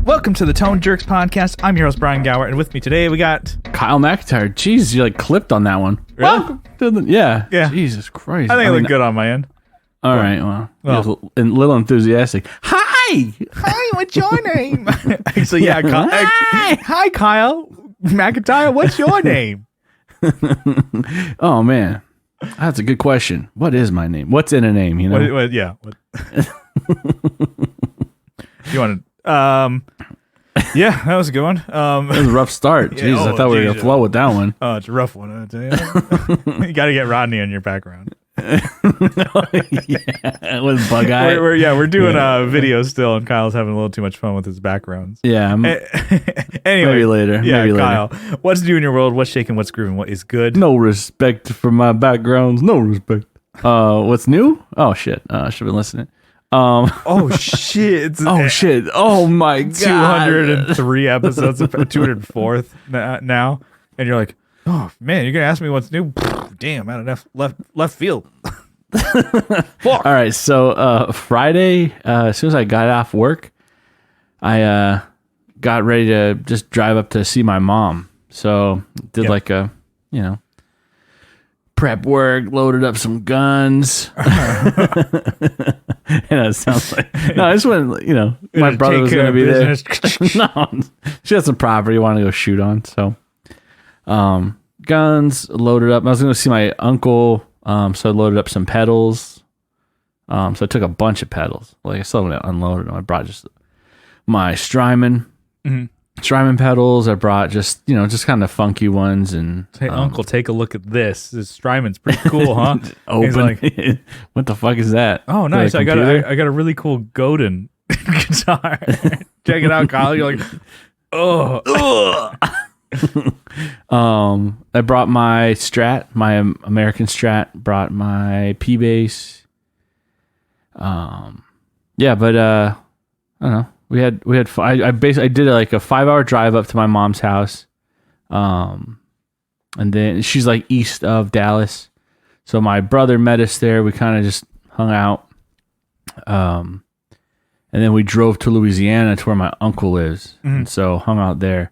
Welcome to the Tone Jerks podcast. I'm your host, Brian Gower, and with me today we got... Kyle McIntyre. Jeez, you clipped on that one. Really? Welcome to the... Yeah. Jesus Christ. I think it looked good on my end. All right, well, a little enthusiastic. Hi! Hi, what's your name? So yeah, hi, Kyle McIntyre, what's your name? Oh, man. That's a good question. What is my name? What's in a name, you know? What. You want to... Yeah, that was a good one. It was a rough start. Jeez, I thought we were going to flow with that one. Oh, it's a rough one, I tell you. You got to get Rodney on your background. Yeah, with Bug Eye. We're doing a video still, and Kyle's having a little too much fun with his backgrounds. Yeah. Anyway, maybe later. Yeah, maybe Kyle, later. what's new in your world? What's shaking? What's grooving? What is good? No respect for my backgrounds. No respect. What's new? Oh, shit. Should have been listening. Oh, shit. Oh, shit. Oh, my God. 203 episodes, 204th now. And you're like, oh, man, you're going to ask me what's new? Damn, out of left field. All right, so Friday, as soon as I got off work, I got ready to just drive up to see my mom. So did like a, prep work, loaded up some guns. And it sounds like, no, I just went, my brother was going to be there. No, she had some property wanted to go shoot on. So guns, loaded up. I was going to see my uncle. So I loaded up some pedals. So I took a bunch of pedals. Like I still haven't unloaded them. I brought just my Strymon, Strymon pedals. I brought just kind of funky ones. And hey, Uncle, take a look at this. This Strymon's pretty cool, huh? Open. Like, what the fuck is that? Oh, nice. I got a really cool Godin guitar. Check it out, Kyle. You're like, oh. I brought my Strat, my American Strat, brought my P bass. But I don't know. We had I did like a 5-hour drive up to my mom's house. And then she's like east of Dallas. So my brother met us there. We kind of just hung out. And then we drove to Louisiana to where my uncle lives. And so hung out there.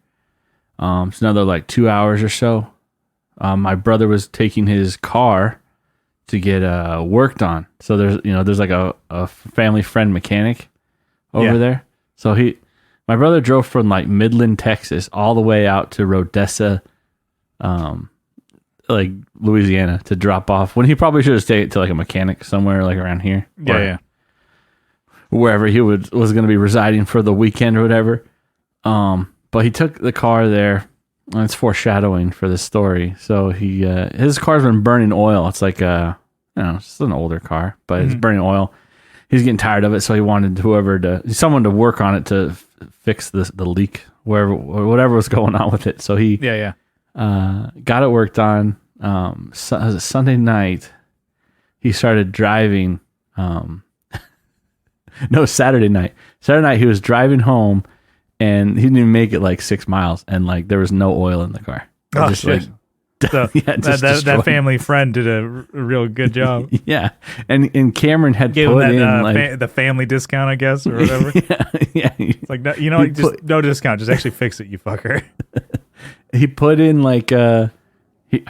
It's another like 2 hours or so. My brother was taking his car to get worked on. So there's like a family friend mechanic over there. So my brother drove from like Midland, Texas, all the way out to Rodessa, like Louisiana, to drop off. When he probably should have stayed to like a mechanic somewhere like around here. Yeah. Wherever he was going to be residing for the weekend or whatever. But he took the car there, and it's foreshadowing for this story. So his car's been burning oil. It's like it's just an older car, but it's burning oil. He's getting tired of it, so he wanted someone to work on it to fix the leak, whatever was going on with it. So he got it worked on. Sunday night, he started driving. No, Saturday night. Saturday night, he was driving home. And he didn't even make it like 6 miles, and like there was no oil in the car. Oh, just shit. So that family friend did a real good job. Yeah, and Cameron had gave put him that, in the family discount, I guess, or whatever. yeah. It's like just no discount, just actually fix it, you fucker. He put in like I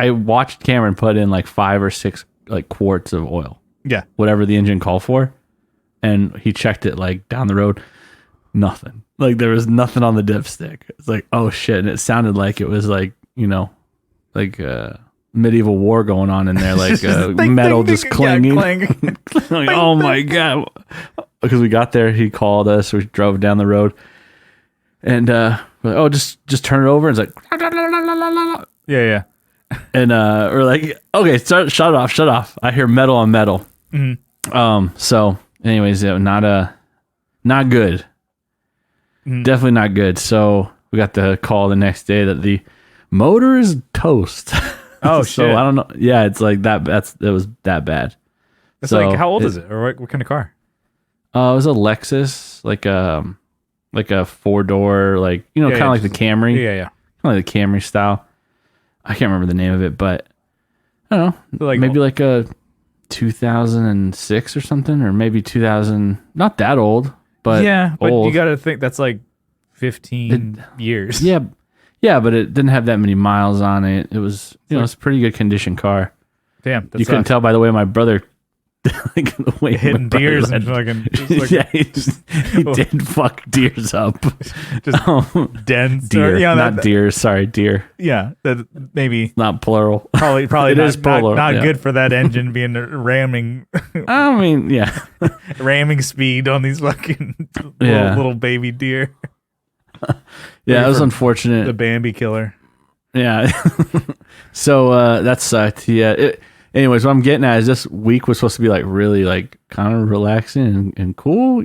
watched Cameron put in like 5 or 6 like quarts of oil. Yeah, whatever the engine called for, and he checked it like down the road, nothing. Like there was nothing on the dipstick. It's like, oh shit. And it sounded like it was like, like medieval war going on in there, like metal just clanging. Like, oh my God. Because we got there, he called us, we drove down the road, and we're like, oh, just turn it over. And it's like, yeah. And we're like, okay, shut off. I hear metal on metal. So anyways, not good. Definitely not good. So we got the call the next day that the motor is toast. Oh, so shit. I don't know. Yeah, it's like that. It was that bad. It's so, like, how old is it, or what kind of car? It was a Lexus, like a 4-door, like kind of like the Camry. Yeah. Kind of like the Camry style. I can't remember the name of it, but I don't know. So like, maybe like a 2006 or something, or maybe 2000. Not that old. But yeah, but old. you got to think that's like 15 years. Yeah, but it didn't have that many miles on it. It was, it's a pretty good condition car. Damn, you couldn't tell by the way my brother, like the way hitting deers and fucking. Yeah, he did fuck deers up. Just dens. Deer, not deer. Sorry, deer. Yeah, that maybe not plural. Probably it not, is plural. Not good for that engine being ramming. I mean, yeah, ramming speed on these fucking little baby deer. Yeah, it was unfortunate. The Bambi killer. Yeah. So that sucked. Yeah. Anyways, what I'm getting at is this week was supposed to be like really like kind of relaxing and cool,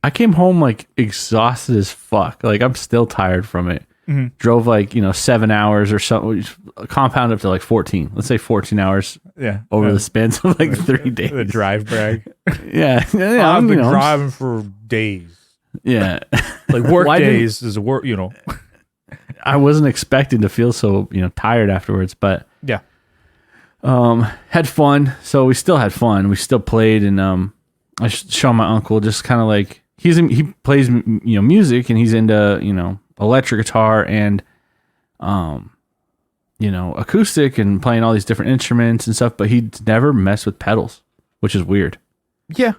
I came home like exhausted as fuck. Like I'm still tired from it. Mm-hmm. Drove like, 7 hours or something, compound up to like 14. Let's say 14 hours. Yeah. Over the span of like 3 days. The drive brag. Yeah. I've been driving for days. Yeah. Like work days is work, I wasn't expecting to feel so, tired afterwards, but yeah. Had fun. So we still had fun. We still played, and I showed my uncle just kind of like he plays music, and he's into electric guitar and acoustic and playing all these different instruments and stuff, but he never messed with pedals, which is weird. Yeah.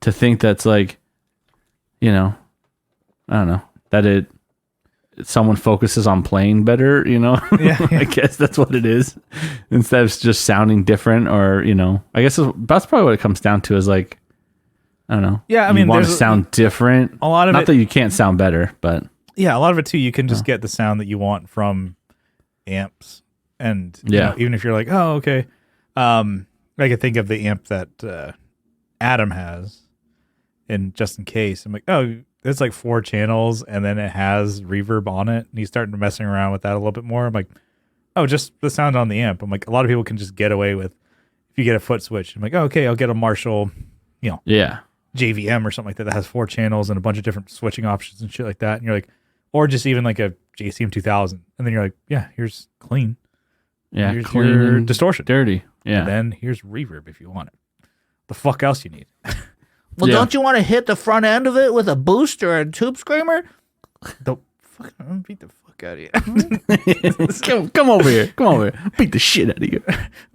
To think that's like, I don't know, that someone focuses on playing better, Yeah. I guess that's what it is, instead of just sounding different, or I guess that's probably what it comes down to, is like, I don't know. Yeah, I mean, you want to sound different. A lot of not that you can't sound better, but yeah, a lot of it too. You can just get the sound that you want from amps, and even if you're like, oh, okay, I could think of the amp that Adam has, and just in case, I'm like, oh. There's like 4 channels, and then it has reverb on it, and he's starting messing around with that a little bit more. I'm like, oh, just the sound on the amp. I'm like, a lot of people can just get away with if you get a foot switch. I'm like, oh, okay, I'll get a Marshall, JVM or something like that has 4 channels and a bunch of different switching options and shit like that. And you're like, or just even like a JCM 2000, and then you're like, yeah, here's clean. Yeah, here's clean, your distortion, dirty. Yeah, and then here's reverb if you want it. The fuck else you need? Well, don't you want to hit the front end of it with a boost or a tube screamer? I'm gonna beat the fuck out of you. Come over here. Come over here. Beat the shit out of you.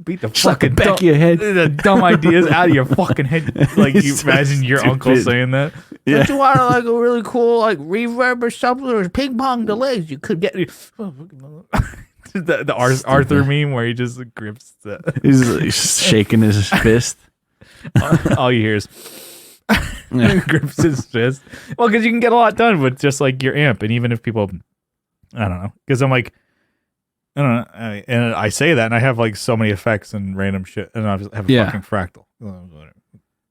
Beat the Suck fucking the back of your head. The dumb ideas out of your fucking head. Like, you So imagine your uncle stupid. saying that. Yeah. Don't you want to like a really cool like reverb or something or ping pong delays? You could get. the Arthur meme where he just grips He's shaking his fist. all you hear is grips his fist. Well, because you can get a lot done with just like your amp, and even if people, I don't know, because I'm like, I don't know, and I say that, and I have like so many effects and random shit, and I have a fucking fractal.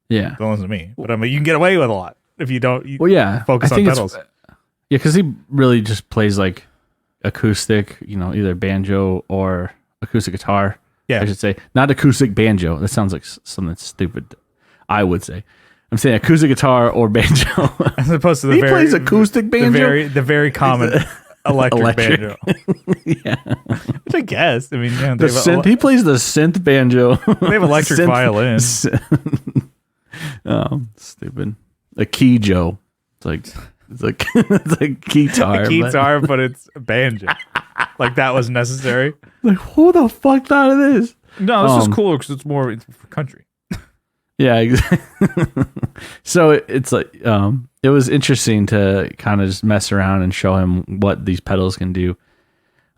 Yeah, don't listen to me, but I'm like, you can get away with a lot if you don't. Focus on pedals. Yeah, because he really just plays like acoustic, either banjo or acoustic guitar. Yeah, I should say, not acoustic banjo. That sounds like something stupid. I would say. I'm saying acoustic guitar or banjo. As opposed to he plays acoustic banjo. The very common electric banjo. Yeah, which I guess. I mean, yeah, he plays the synth banjo. They have electric violin. Oh, stupid. A keyjo. It's like guitar. A guitar, but it's a banjo. Like that was necessary. Like, who the fuck thought of this? No, this is cooler because it's for country. Yeah, exactly. So it's like it was interesting to kind of just mess around and show him what these pedals can do.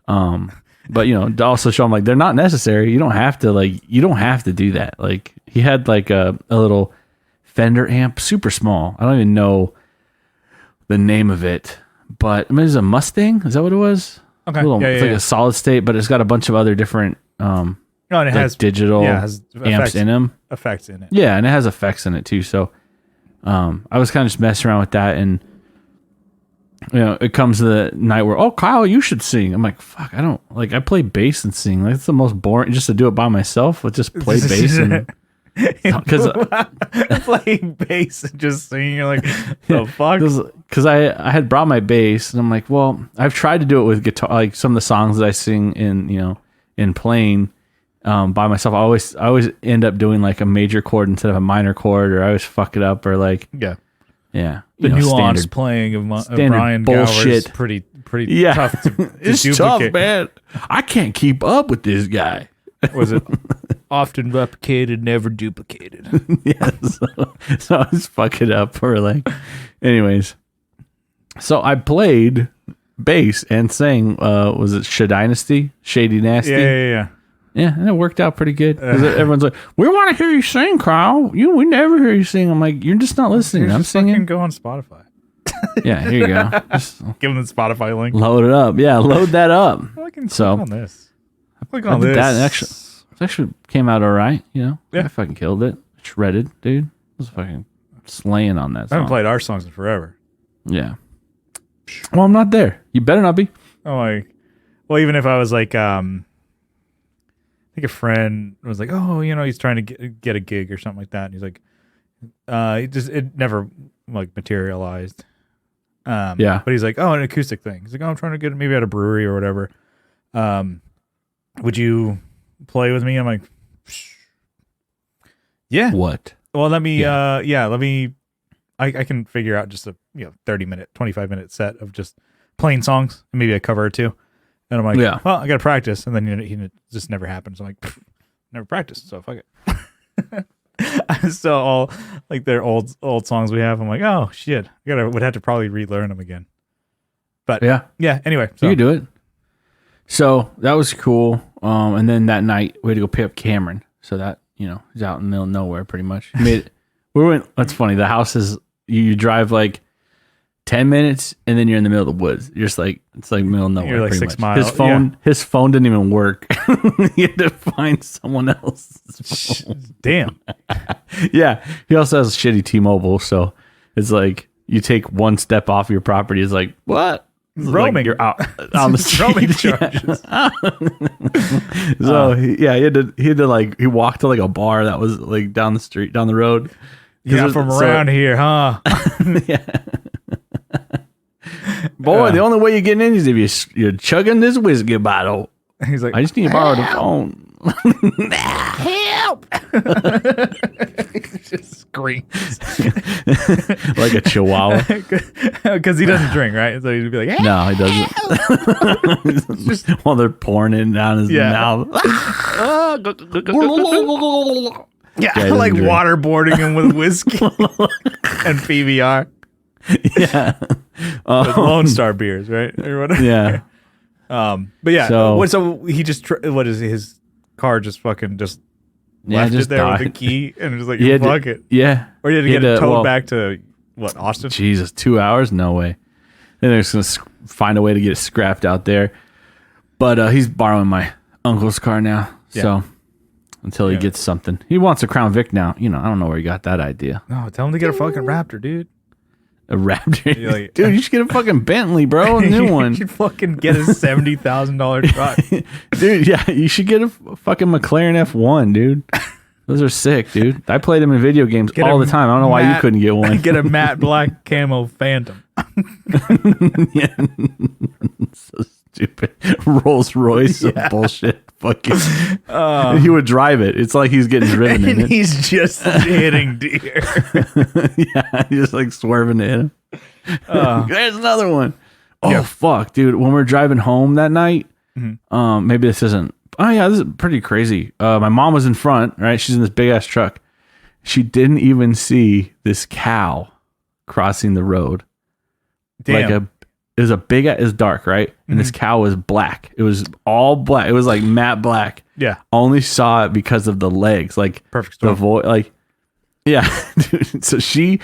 But to also show him like they're not necessary. You don't have to do that. Like he had like a little Fender amp, super small. I don't even know the name of it, but I mean, it's a Mustang. Is that what it was? Okay, it's like a solid state, but it's got a bunch of other different and it has digital has amps in them. Effects in it. Yeah, and it has effects in it too. So I was kind of just messing around with that, and it comes to the night where, oh, Kyle, you should sing. I'm like, fuck, I don't like. I play bass and sing. Like it's the most boring. Just to do it by myself, let's just play bass and because playing bass and just singing. You're like, the fuck. Because I had brought my bass, and I'm like, well, I've tried to do it with guitar, like some of the songs that I sing in playing. By myself, I always end up doing like a major chord instead of a minor chord, or I always fuck it up, or like Yeah. The you know, nuanced standard playing of standard Brian Gower is bullshit. pretty Yeah. tough to It's duplicate. tough, man. I can't keep up with this guy. Was it often replicated, never duplicated? Yeah. So I was fucking up for like, anyways. So I played bass and sang, was it Dynasty? Shady Nasty? Yeah. Yeah, and it worked out pretty good. 'Cause everyone's like, we want to hear you sing, Kyle. We never hear you sing. I'm like, you're just not listening. I'm singing. Go on Spotify. Yeah, here you go. Just Give them the Spotify link. load it up. Yeah, load that up. I can click So- on this. Click I on did this. that. It actually came out all right. You know, Yeah. I fucking killed it. Shredded, dude. I was fucking slaying on that I song. haven't played our songs in forever. Yeah. Well, I'm not there. You better not be. Oh, well, even if I was like, I think a friend was like, oh, he's trying to get a gig or something like that, and he's like, it never like materialized. Yeah. But he's like, oh, an acoustic thing. He's like, oh, I'm trying to get it maybe at a brewery or whatever. Would you play with me? I'm like, yeah. What? Well, let me, let me. I can figure out just a 30-minute, 25-minute set of just playing songs, and maybe a cover or two. And I'm like, Yeah. well, I got to practice, and then it just never happens. I'm like, never practiced, so fuck it. So all like their old songs we have, I'm like, oh shit, would have to probably relearn them again. But Yeah. Anyway, so You can do it. So that was cool. And then that night we had to go pick up Cameron. So that, he's out in the middle of nowhere pretty much. That's funny. The house is, you drive like 10 minutes and then you're in the middle of the woods. You're just like, it's like middle of nowhere. You're like pretty 6 much. miles. His phone didn't even work. He had to find someone else's phone. Damn. Yeah. He also has shitty T-Mobile. So it's like, you take one step off your property. It's like, what? Roaming. Like you're out on the street. Roaming charges. So he walked to like a bar that was like down the road. Yeah, from around here, huh? Yeah. Boy, the only way you're getting in is if you're chugging this whiskey bottle. He's like, I just need to borrow the phone. Help! just screams Like a chihuahua. because he doesn't drink, right? So he'd be like, No, he doesn't. While they're pouring it down his mouth. yeah, he like doesn't drink. waterboarding him with whiskey and PBR. Yeah. With Lone Star beers, right? Or whatever. Yeah. But yeah, So- so he just what is his car just fucking just left just it there with died. the key and was like, He had to- fuck it. Yeah. Or you had to He get had it to- towed well, back to what, Austin? Jesus, 2 hours? No way. Then they're just gonna find a way to get it scrapped out there. But he's borrowing my uncle's car now, so until he gets something, he wants a Crown Vic now. I don't know where he got that idea. No, tell him to get a fucking Raptor, dude. A Raptor, You're like- dude. You should get a fucking Bentley, bro. A new one, You should fucking get a $70,000 truck. dude. Yeah, you should get a fucking McLaren F1, dude. Those are sick, dude. I played them in video games Get all a the time. I don't know why you couldn't get one. Get a matte black camo Phantom. Yeah. So stupid. Rolls Royce of bullshit. Fucking. He would drive it. It's like he's getting driven in And it. he's just hitting deer. Yeah, he's just like swerving to hit him. There's another one. Oh Yeah. fuck, dude. When we're driving home that night, maybe this isn't. Oh yeah, this is pretty crazy. My mom was in front, right? She's in this big ass truck. She didn't even see this cow crossing the road. Damn. It was a big. It was dark, right? And this cow was black. It was all black. It was like matte black. Yeah. Only saw it because of the legs, like Perfect the storm. like. Yeah, dude. So she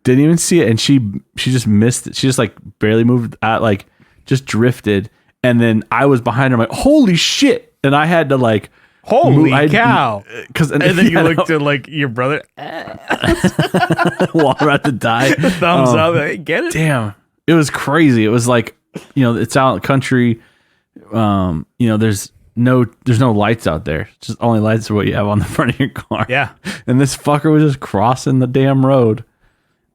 didn't even see it, and she just missed it. She just like barely moved out, like just drifted. And then I was behind her. I'm like, holy shit! And I had to like, Holy cow. and And then you looked at like your brother, while we're at the die. thumbs up, like, get it? Damn, it was crazy. It was like, it's out in the country. There's no lights out there. Just only lights are what you have on the front of your car. Yeah. And this fucker was just crossing the damn road.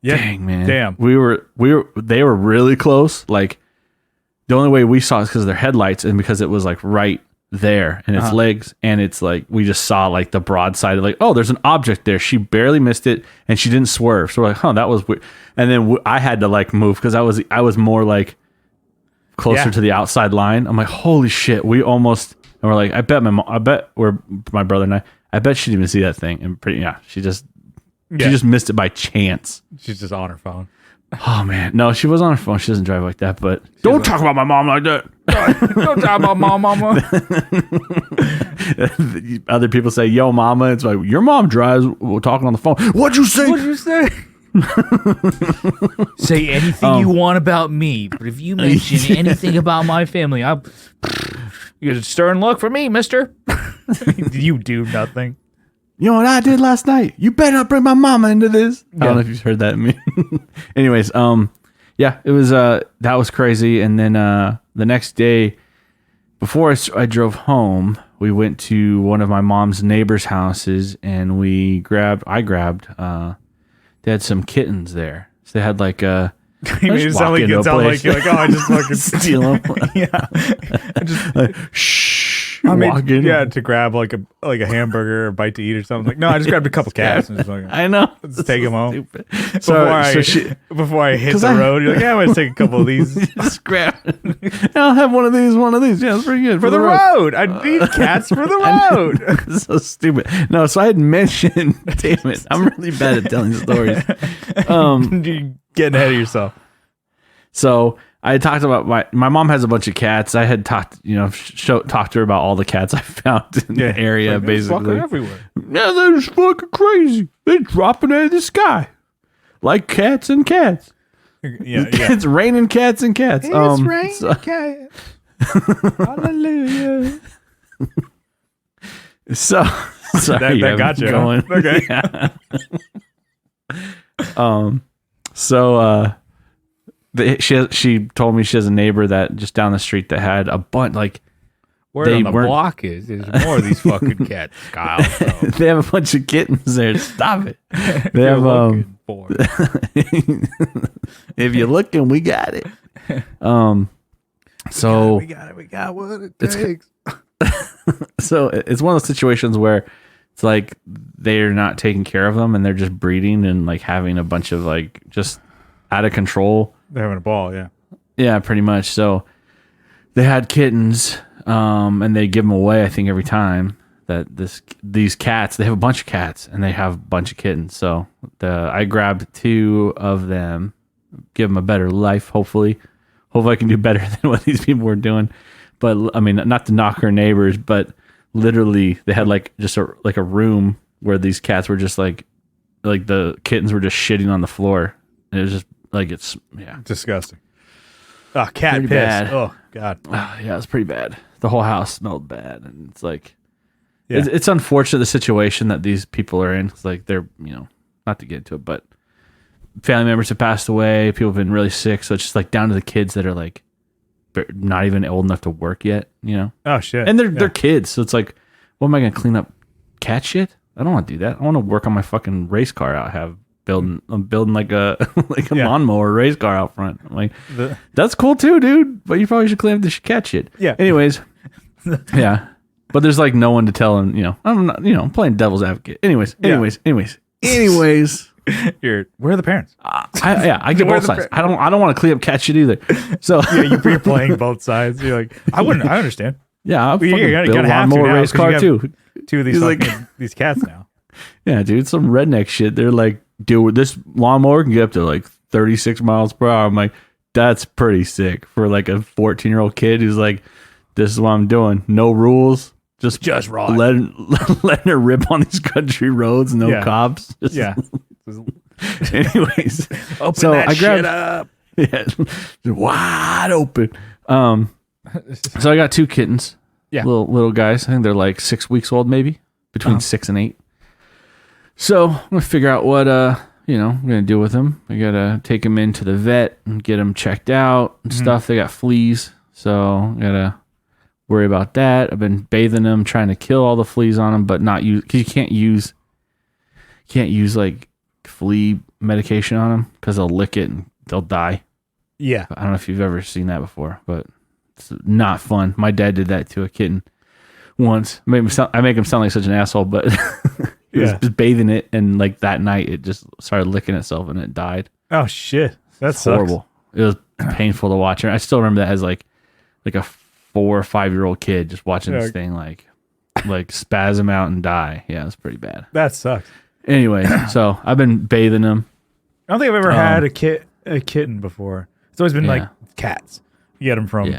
Yeah. Dang, man. Damn. They were really close. Like the only way we saw is because of their headlights and because it was like right there and its legs, and it's like we just saw like the broad side of like, oh, there's an object there. She barely missed it and she didn't swerve. So we're like, huh, that was weird. And then I had to like move because I was more like closer to the outside line. I'm like, holy shit, we almost. And we're like, I bet my brother and I bet she didn't even see that thing. And she just missed it by chance. She's just on her phone. Oh man, no, she was on her phone. She doesn't drive like that. But don't talk about my mom like that. Don't talk about mama. Other people say, "Yo, mama." It's like your mom drives. We're talking on the phone. What'd you say? What'd you say? Say anything you want about me, but if you mention anything about my family, you get a stern look for me, mister. You do nothing. You know what I did last night? You better not bring my mama into this. I don't know if you've heard that. Anyways, yeah, it was that was crazy. And then the next day, before I drove home, we went to one of my mom's neighbors' houses, and I grabbed. They had some kittens there, so they had like a. You made it sound like you're like, oh, I just fucking steal them. Yeah, I just shh. To grab like a hamburger or a bite to eat or something. Like, no, I just grabbed a couple cats and just like, I know. Let's take them home. Before I hit the road, you're like, yeah, I'm gonna take a couple of these. Just grab. I'll have one of these. Yeah, it's pretty good for the road. I need cats for the road. So stupid. No, so I had mentioned. Damn it, I'm really bad at telling stories. You're getting ahead of yourself. So I had talked about my mom has a bunch of cats. I had talked to her about all the cats I found in the area, like, basically. Everywhere. Yeah, they're just fucking crazy. They're dropping out of the sky. Like cats and cats. Yeah. It's raining cats and cats. It's raining cats. Hallelujah. So sorry, that got you. Going. Okay. Yeah. So she told me she has a neighbor that just down the street that had a bunch like word on the block is there's more of these fucking cats, Kyle. So. They have a bunch of kittens there. Stop it. They have if you're looking, we got it. So we got what it takes. So it's one of those situations where it's like they're not taking care of them and they're just breeding and like having a bunch of like just out of control. They're having a ball, yeah. Yeah, pretty much. So they had kittens, and they give them away, I think, every time that these cats, they have a bunch of cats and they have a bunch of kittens. So I grabbed 2 of them, give them a better life, hopefully. Hopefully I can do better than what these people were doing. But I mean, not to knock our neighbors, but literally they had like just a room where these cats were just like the kittens were just shitting on the floor. And it was just like, it's disgusting. Oh, cat pretty piss. Bad. Oh God. Yeah, it's pretty bad. The whole house smelled bad, and it's like, it's unfortunate the situation that these people are in. It's like they're, not to get into it, but family members have passed away. People have been really sick, so it's just like down to the kids that are like not even old enough to work yet. Oh shit. And they're kids, so it's like, what am I gonna clean up cat shit? I don't want to do that. I want to work on my fucking race car I'm building like a lawnmower race car out front. I'm like, that's cool too, dude. But you probably should clean up the cat shit. Yeah. Anyways, yeah. But there's like no one to tell him. I'm not. I'm playing devil's advocate. Anyways. Where are the parents? I get both sides. I don't want to clean up cat shit either. So you're playing both sides. You're like, I understand. Yeah, I'll build a lawnmower race car too. 2 of these these cats now. Yeah, dude, some redneck shit. They're like, dude, this lawnmower can get up to like 36 miles per hour. I'm like, that's pretty sick for like a 14-year-old kid who's like, this is what I'm doing. No rules. Just raw. Letting her rip on these country roads. No cops. Yeah. Anyways. So I grabbed shit up. Yeah. Wide open. So I got 2 kittens. Yeah. Little guys. I think they're like 6 weeks old, maybe. Between 6 and 8. So I'm gonna figure out what I'm gonna do with them. I gotta take them into the vet and get them checked out and stuff. They got fleas, so I gotta worry about that. I've been bathing them, trying to kill all the fleas on them, but not use, because you can't use like flea medication on them because they'll lick it and they'll die. Yeah, I don't know if you've ever seen that before, but it's not fun. My dad did that to a kitten. once. I make him sound like such an asshole, but he was just bathing it, and like that night it just started licking itself and it died. Oh shit, that's horrible. It was painful to watch. I still remember that as like a 4 or 5 year old kid just watching this thing like spasm out and die. Yeah, it was pretty bad. That sucks. Anyway, so I've been bathing them. I don't think I've ever had a kitten before. It's always been like cats. You get them from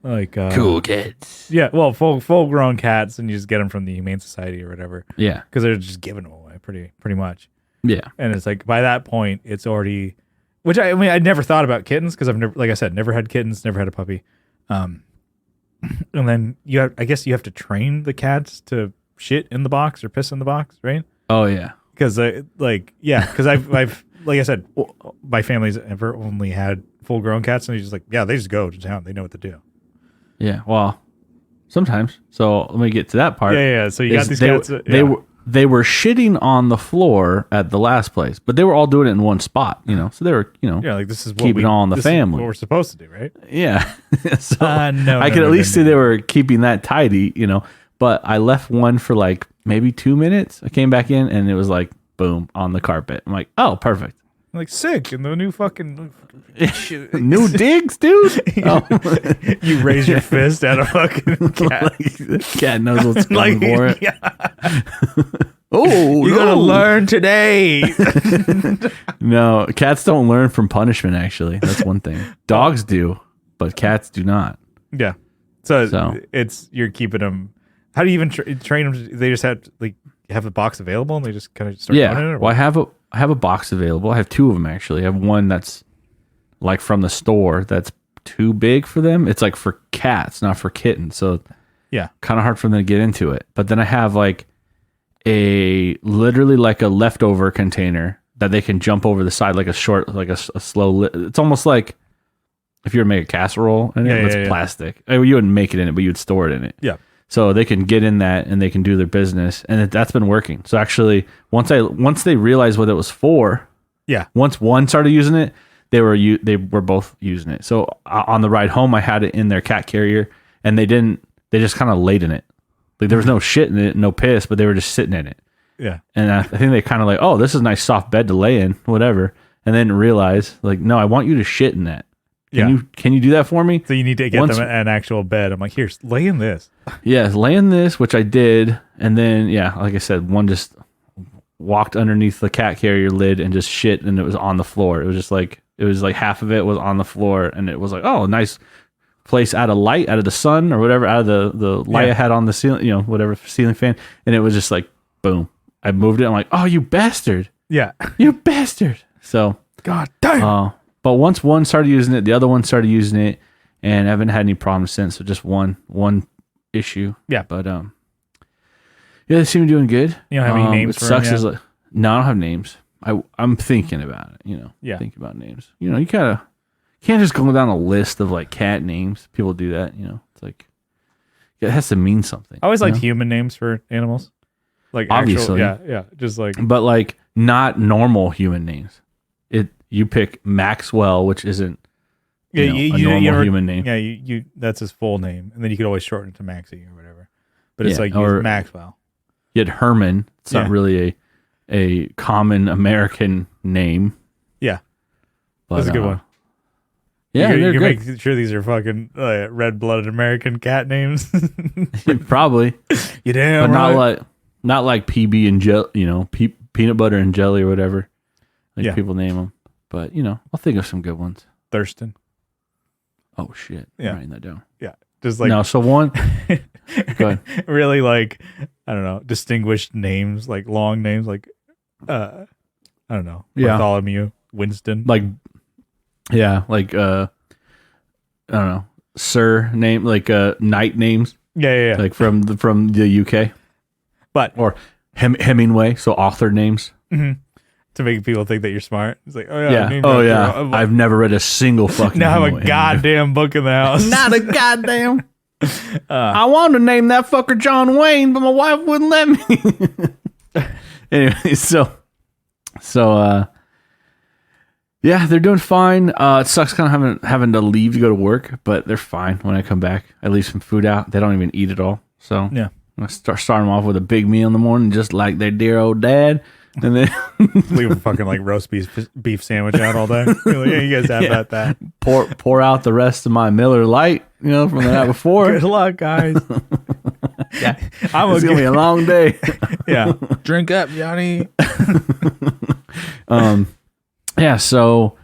like cool kids. Yeah, well, full grown cats, and you just get them from the Humane Society or whatever. Yeah, because they're just giving them away pretty much. Yeah, and it's like by that point, it's already. Which I mean, I never thought about kittens because I've never, like I said, never had kittens, never had a puppy. And then I guess you have to train the cats to shit in the box or piss in the box, right? Oh yeah, because because I've like I said, my family's ever only had full grown cats, and they just go to town, they know what to do. Yeah, well, sometimes. So let me get to that part. Yeah. So you got these cats. They were shitting on the floor at the last place, but they were all doing it in one spot, So they were, like this is what keeping all in the family. What we're supposed to do, right? Yeah. So I could at least say they were keeping that tidy, But I left one for like maybe 2 minutes. I came back in and it was like boom on the carpet. I'm like, oh, perfect. Like sick and the new fucking new digs, dude. You raise your fist at a fucking cat. Cat knows what's coming for it. Yeah. Oh, you're gonna learn today. No, cats don't learn from punishment. Actually, that's one thing. Dogs do, but cats do not. Yeah. So it's you're keeping them. How do you even train them? They just have the box available and they just kind of start doing it? Well, I have a box available. I have 2 of them actually. I have one that's like from the store that's too big for them. It's like for cats, not for kittens. So kind of hard for them to get into it. But then I have like literally like a leftover container that they can jump over the side, like a short, like a slow. It's almost like if you were to make a casserole in it, it's plastic. I mean, you wouldn't make it in it, but you would store it in it. Yeah. So they can get in that and they can do their business, and that's been working. So actually, once they realized what it was for, once one started using it, they were both using it. So on the ride home, I had it in their cat carrier, and they just kind of laid in it. Like there was no shit in it, no piss, but they were just sitting in it. Yeah. And I think they kind of like, oh, this is a nice soft bed to lay in, whatever. And then realize like, no, I want you to shit in that. Can you do that for me? So you need to get them an actual bed. I'm like, here, lay in this. Yeah, lay in this, which I did. And then, like I said, one just walked underneath the cat carrier lid and just shit, and it was on the floor. It was like half of it was on the floor, and it was like, oh, nice place out of light, out of the sun or whatever, out of the light I had on the ceiling, whatever ceiling fan. And it was just like, boom. I moved it. I'm like, oh, you bastard. Yeah. You bastard. So. God damn. But once one started using it, the other one started using it, and I haven't had any problems since. So just one issue. Yeah. But they seem to be doing good. You don't have any names for them yet? Is like, no, I don't have names. I'm thinking about it. Thinking about names. You can't just go down a list of like cat names. People do that. It's like it has to mean something. I always liked human names for animals. Like obviously, just like, but like not normal human names. You pick Maxwell, which isn't a normal human name. Yeah, you that's his full name, and then you could always shorten it to Maxie or whatever. But it's or Maxwell. You had Herman. It's not really a common American name. Yeah, but, that's a good one. Yeah, you can good. make sure these are fucking red-blooded American cat names. Probably. You damn but right. not like PB and jelly, peanut butter and jelly or whatever. Like people name them. But, I'll think of some good ones. Thurston. Oh, shit. Yeah. I'm writing that down. Yeah. Just like. No, so one. Go ahead. Really, like, I don't know, distinguished names, like long names, like, I don't know, Bartholomew, Winston. Like, like, I don't know, sir name, like, knight names. Yeah. Like from the UK. Or Hemingway, so author names. Mm-hmm. To make people think that you're smart. It's like, oh yeah. I've never read a single fucking. Now I have a goddamn book in the house. Not a goddamn. I wanted to name that fucker John Wayne, but my wife wouldn't let me. Anyway, so they're doing fine. It sucks kind of having to leave to go to work, but they're fine when I come back. I leave some food out. They don't even eat it all. So Yeah. I start them off with a big meal in the morning, just like their dear old dad. And then Leave a fucking like roast beef sandwich out all day. You're like, yeah, you guys have about that. pour out the rest of my Miller Lite, from the night before. Good luck, guys. Yeah, it's gonna be a long day. Yeah, drink up, Johnny. Yeah, so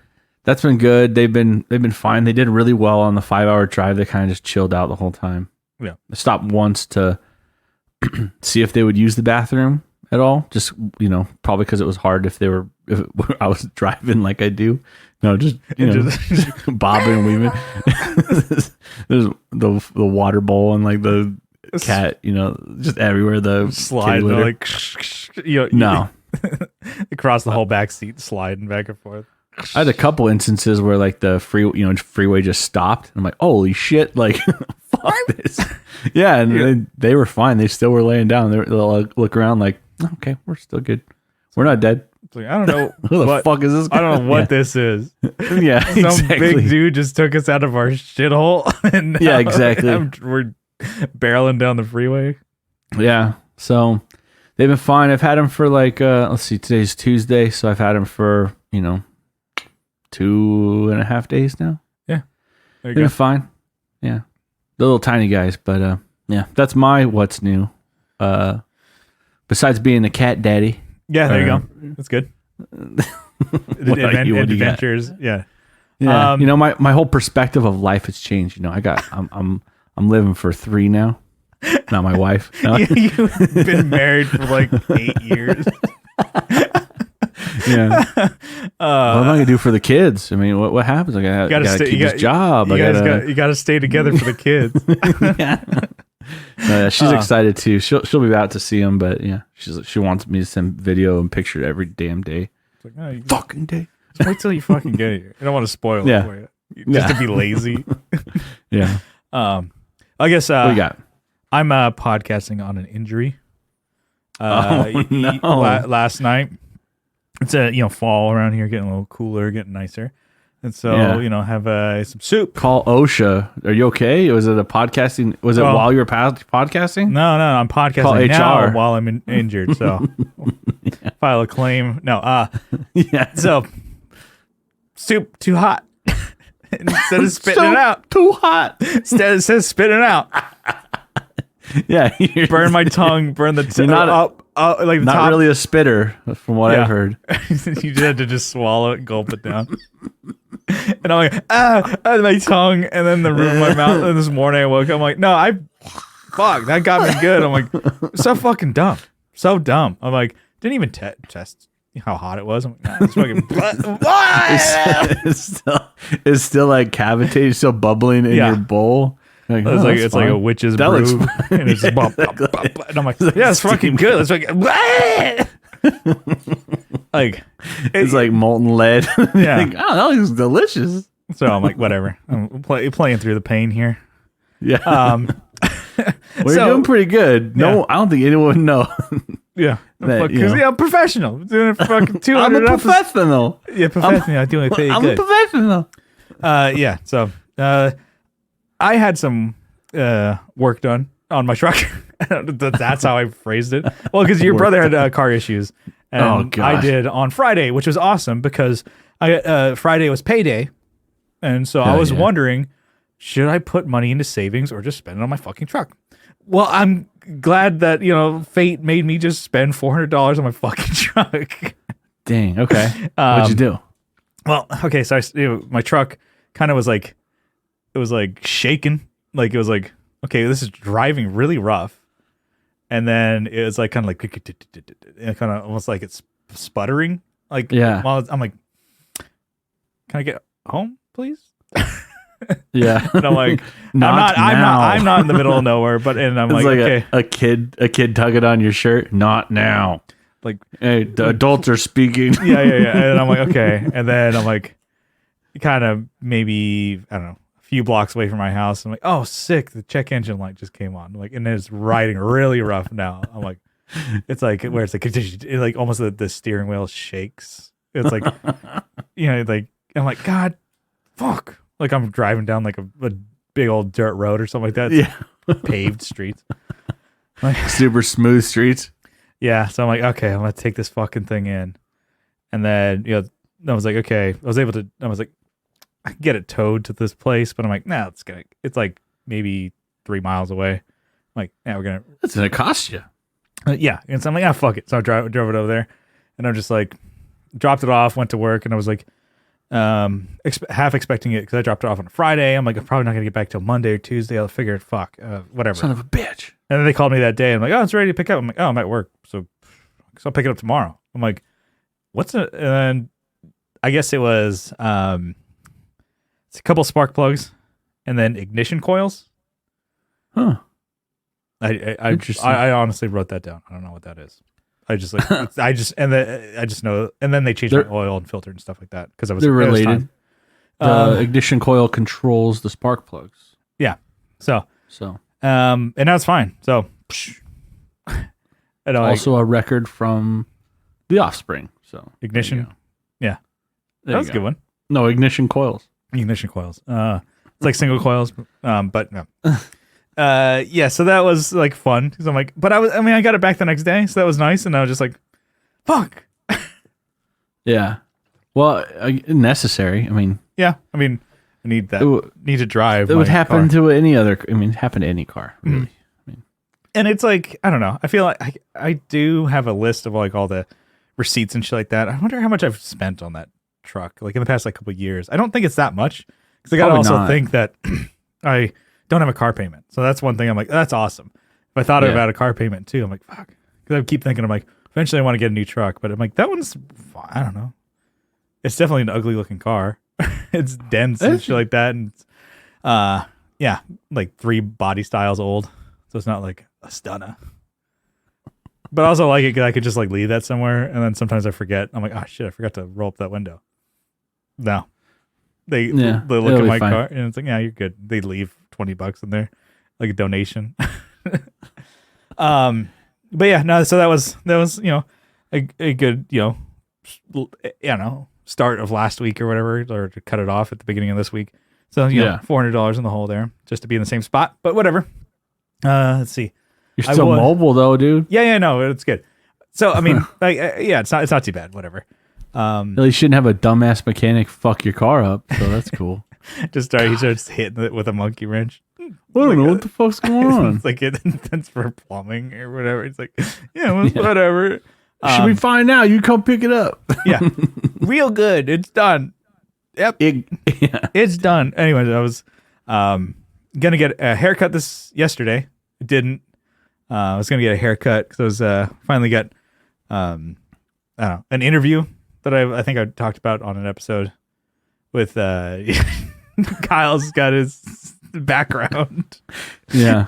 that's been good. They've been fine. They did really well on the 5-hour drive. They kind of just chilled out the whole time. Yeah, I stopped once to see if they would use the bathroom at all. Just probably because it was hard if I was driving like I do. No, just bobbing and weaving. There's the water bowl and like the cat, just everywhere. The slide like no. Across the whole back seat, sliding back and forth. I had a couple instances where like the freeway just stopped. I'm like, holy shit! Like, fuck this. Yeah, and they were fine. They still were laying down. They'll look around like, okay, we're still good. We're not dead. Like, I don't know who the fuck is this guy? I don't know what this is. Yeah, some exactly. big dude just took us out of our shithole. And yeah, exactly. We're barreling down the freeway. Yeah, so they've been fine. I've had them for like, let's see, today's Tuesday, so I've had them for 2.5 days now. Yeah, they've been fine. Yeah, the little tiny guys, but yeah, that's my what's new. Besides being a cat daddy. Yeah, there you go. That's good. Adventures. Yeah. Yeah. My whole perspective of life has changed. I'm living for 3 now. Not my wife. No. You've been married for like 8 years. Yeah. What am I gonna do for the kids? I mean, what happens? I gotta keep this job. You gotta stay together for the kids. Yeah. She's excited too. She'll be out to see them, but yeah, she wants me to send video and picture every damn day. It's like, oh, fucking day. Just wait till you fucking get here. I don't want to spoil it for you. Just to be lazy. Yeah. I guess what you got? I'm podcasting on an injury. No. Last night. It's fall around here, getting a little cooler, getting nicer. And so, have some soup. Call OSHA. Are you okay? Was it a podcasting? Was it while you were podcasting? No, I'm podcasting Call now HR. while I'm injured. So file a claim. No, yeah. So soup too hot. Instead of spitting it out. Too hot. Instead it says spitting it out. Yeah. Burn my tongue. Burn the up. Like the not top. really a spitter, from what I've heard. You just had to just swallow it, gulp it down. And I'm like, my tongue, and then the roof of my mouth. And this morning I woke up, I'm like, fuck, that got me good. I'm like, so fucking dumb. So dumb. I'm like, didn't even test how hot it was. I'm like, nah, it's fucking. It's still like cavitated, still bubbling in your bowl. Like, it's like a witch's brew, and it's just bump, bump, bump, and I'm like, yeah, it's fucking good. It's like, it's like molten lead. Yeah, like, that looks delicious. So I'm like, whatever. I'm playing through the pain here. Yeah. You're doing pretty good. No, I don't think anyone would know. Yeah, because I'm professional. I'm doing it for fucking 200. I'm a professional. Yeah, professional. I'm doing it pretty good. I'm a professional. Yeah. So, I had some work done on my truck. That's how I phrased it. Well, because your brother had car issues, and I did on Friday, which was awesome because Friday was payday, and so I was wondering, should I put money into savings or just spend it on my fucking truck? Well, I'm glad that fate made me just spend $400 on my fucking truck. Dang. Okay. What'd you do? Well, okay, so my truck kind of was like. It was like shaking, like it was like, okay, this is driving really rough, and then it was like kind of like kind of almost like it's sputtering. Like, while I'm like, can I get home, please? Yeah, and I'm like, I'm not in the middle of nowhere, but and I'm like okay, a kid tugging on your shirt, not now. Like, hey, the adults are speaking. Yeah, and I'm like okay, and then I'm like, kind of maybe I don't know. Few blocks away from my house. I'm like, oh, sick. The check engine light just came on. Like, and it's riding really rough now. I'm like, it's like where it's like almost the steering wheel shakes. It's like, like I'm like, God, fuck. Like I'm driving down like a big old dirt road or something like that. Yeah. Paved streets. Super smooth streets. Yeah, so I'm like, okay, I'm gonna take this fucking thing in, and then I was like, okay, I was like, I can get it towed to this place, but I'm like, nah, it's like maybe 3 miles away. I'm like, yeah, That's gonna cost you. Yeah, and so I'm like, ah, fuck it. So I drove it over there, and I'm just like, dropped it off, went to work, and I was like, half expecting it because I dropped it off on a Friday. I'm like, I'm probably not gonna get back till Monday or Tuesday. I'll figure it, whatever. Son of a bitch. And then they called me that day. I'm like, oh, it's ready to pick up. I'm like, oh, I'm at work, so I'll pick it up tomorrow. I'm like, what's it? And then I guess it was it's a couple spark plugs, and then ignition coils. Huh. I honestly wrote that down. I don't know what that is. I just like I just know. And then they changed my oil and filter and stuff like that because they're related. The ignition coil controls the spark plugs. Yeah. So. And now it's fine. So. Also a record from The Offspring. So ignition. Yeah. That was a good one. No, ignition coils. Ignition coils. It's like single coils, but no. Yeah, so that was like fun because I'm like, but I got it back the next day, so that was nice, and I was just like, fuck. Yeah. Well, necessary. I mean, I need that. Need to drive. It would happen to any other. I mean, happen to any car. Really. Mm. And it's like, I don't know. I feel like I do have a list of like all the receipts and shit like that. I wonder how much I've spent on that truck, like in the past like couple of years. I don't think it's that much because I gotta also think that I don't have a car payment. So that's one thing I'm like, that's awesome. If I thought about a car payment too, I'm like, fuck. Because I keep thinking, I'm like, eventually I want to get a new truck, but I'm like, that one's, I don't know. It's definitely an ugly looking car. It's dense and shit like that, and yeah, like 3 body styles old, so it's not like a stunner. But I also like it because I could just like leave that somewhere, and then sometimes I forget. I'm like, oh shit, I forgot to roll up that window. No, they look at my car, and it's like, yeah, you're good. They leave $20 in there, like a donation. But yeah, no. So that was a good start of last week or whatever, or to cut it off at the beginning of this week. So $400 in the hole there just to be in the same spot. But whatever. Let's see. You're still mobile though, dude. Yeah, no, it's good. So I mean, it's not too bad. Whatever. At least you shouldn't have a dumbass mechanic fuck your car up. So that's cool. He starts hitting it with a monkey wrench. I don't know what the fuck's going on. It's like that's for plumbing or whatever. It's like, whatever. Should be fine now. You come pick it up. Yeah, real good. It's done. Yep, it's done. Anyways, I was gonna get a haircut yesterday. It didn't. I was gonna get a haircut because I was finally got I don't know, an interview that I think I talked about on an episode with Kyle's got his background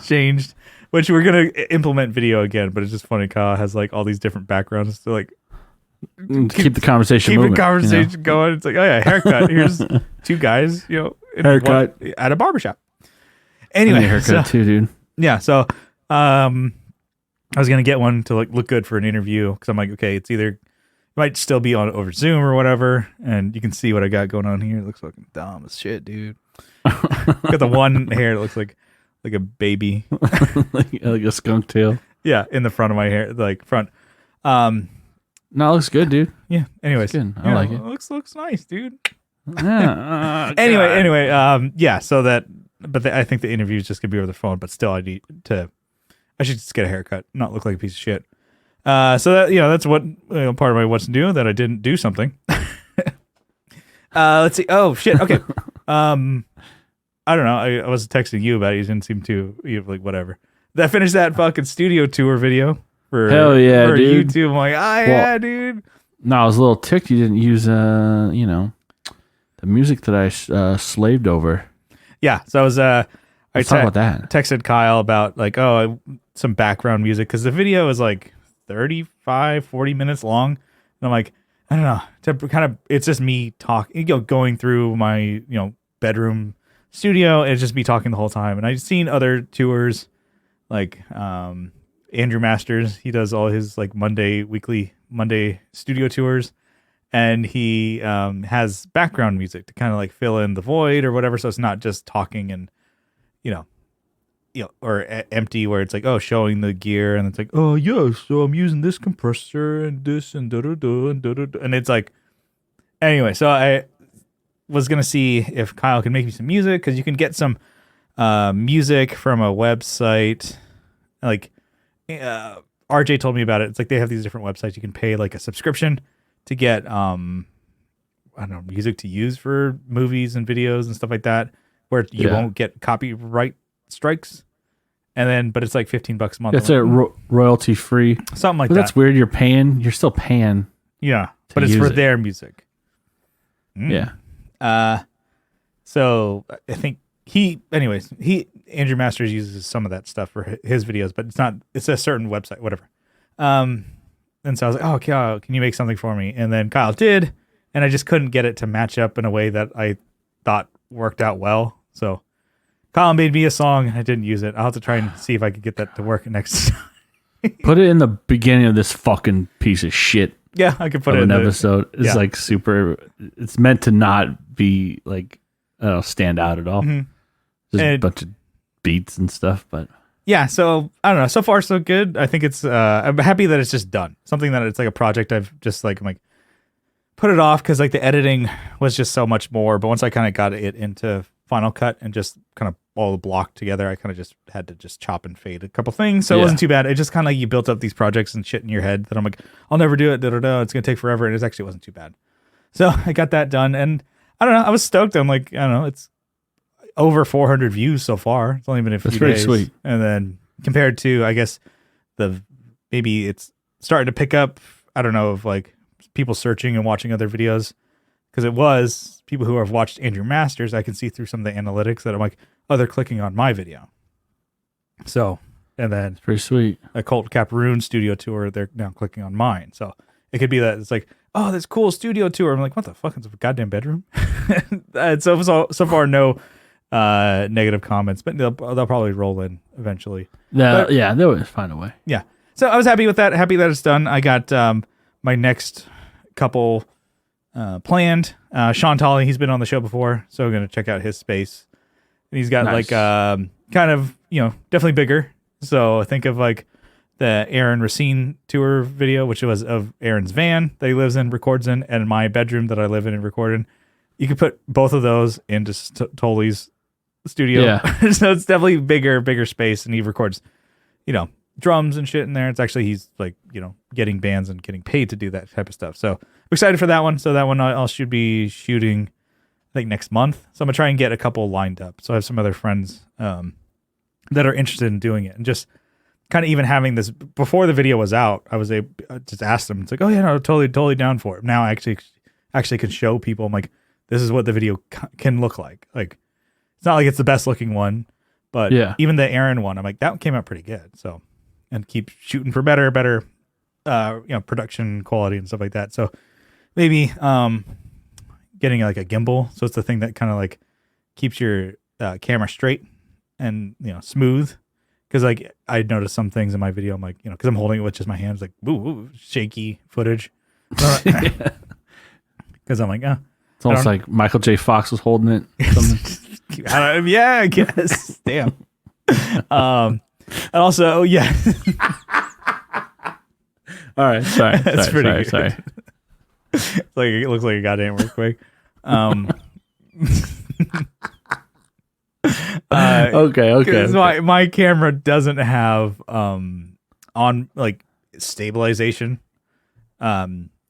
changed, which we're gonna implement video again, but it's just funny. Kyle has like all these different backgrounds to like keep the conversation moving, going. It's like, oh yeah, haircut. Here's 2 guys, haircut at a barbershop. Anyway, haircut too, dude. Yeah, so I was gonna get one to like look good for an interview because I'm like, okay, it's either might still be on over Zoom or whatever, and you can see what I got going on here. It looks fucking dumb as shit, dude. Got the one hair that looks like a baby, like a skunk tail. Yeah, in the front of my hair, like front. No, it looks good, dude. Yeah. Anyways, good. I like it. Looks nice, dude. Yeah. Anyway. Yeah. So that, but I think the interview is just gonna be over the phone. But still, I should just get a haircut, not look like a piece of shit. So that that's what part of my what's new that I didn't do something. Let's see. Oh shit. Okay. I don't know. I was texting you about it. You didn't seem to. Like whatever. I finished that fucking studio tour video for hell yeah, for dude. YouTube. I'm like, yeah, dude. No, I was a little ticked. You didn't use the music that I slaved over. Yeah. So I was Let's talk about that. Texted Kyle about like some background music because the video is like 35-40 minutes long, and I'm like, I don't know, to kind of, it's just me talking, going through my bedroom studio, and it's just me talking the whole time. And I've seen other tours like Andrew Masters, he does all his like Monday studio tours, and he has background music to kind of like fill in the void or whatever, so it's not just talking and empty where it's like, oh, showing the gear, and it's like, oh yeah, so I'm using this compressor and this and and it's like, anyway. So I was gonna see if Kyle can make me some music, because you can get some music from a website. Like RJ told me about it. It's like they have these different websites you can pay like a subscription to get I don't know, music to use for movies and videos and stuff like that, where you won't get copyright strikes. And then, but it's like $15 a month. It's a royalty free, something like but that. That's weird. You're still paying. Yeah, but it's for their music. Yeah. So I think Andrew Masters uses some of that stuff for his videos, but it's a certain website, whatever. And so I was like, oh, Kyle, can you make something for me? And then Kyle did, and I just couldn't get it to match up in a way that I thought worked out well. So Kyle made me a song, and I didn't use it. I'll have to try and see if I could get that to work next time. Put it in the beginning of this fucking piece of shit. Yeah, I could put it in an episode. It's like super. It's meant to not be like stand out at all. Mm-hmm. Just a bunch of beats and stuff, but yeah. So I don't know. So far, so good. I think it's. I'm happy that it's just done. Something that it's like a project I've just like put it off because like the editing was just so much more. But once I kind of got it into Final Cut and just kind of all the block together, I kind of just had to just chop and fade a couple things. So it wasn't too bad. It just kind of like you built up these projects and shit in your head that I'm like, I'll never do it. It's gonna take forever, and it actually wasn't too bad. So I got that done, and I don't know. I was stoked. I'm like, I don't know. It's over 400 views so far. It's only been a few days. That's pretty sweet. And then compared to, I guess, maybe it's starting to pick up. I don't know, of like people searching and watching other videos, because it was people who have watched Andrew Masters. I can see through some of the analytics that I'm like, oh, they're clicking on my video. So, and then it's pretty sweet. A Cult Caparoon studio tour, they're now clicking on mine. So it could be that it's like, oh, this cool studio tour. I'm like, what the fuck? It's a goddamn bedroom. And so far, no negative comments, but they'll probably roll in eventually. They'll find a way. Yeah. So I was happy with that. Happy that it's done. I got my next couple planned. Sean Tolley, he's been on the show before, so we're gonna check out his space. And he's got like kind of, definitely bigger. So think of like the Aaron Racine tour video, which was of Aaron's van that he lives in, records in, and my bedroom that I live in and record in. You could put both of those into Tolley's studio. Yeah. So it's definitely bigger space, and he records, drums and shit in there. It's actually, he's like, getting bands and getting paid to do that type of stuff. So I'm excited for that one. So that one I should be shooting, I think, next month. So I'm gonna try and get a couple lined up. So I have some other friends that are interested in doing it, and just kind of even having this before the video was out. I was able just ask them. It's like, oh yeah, no, totally down for it. Now I actually can show people. I'm like, this is what the video can look like. Like, it's not like it's the best looking one, but even the Aaron one, I'm like, that came out pretty good. So, and keep shooting for better, production quality and stuff like that. So maybe getting like a gimbal. So it's the thing that kind of like keeps your camera straight and smooth. Because like I noticed some things in my video, I'm like, because I'm holding it with just my hands, like ooh, shaky footage. Because I'm like, it's almost like Michael J. Fox was holding it. Yeah, I guess. Damn. And also, yeah. All right, sorry. That's pretty good. Sorry. Like it looks like a goddamn earthquake. Okay. My camera doesn't have on like stabilization. I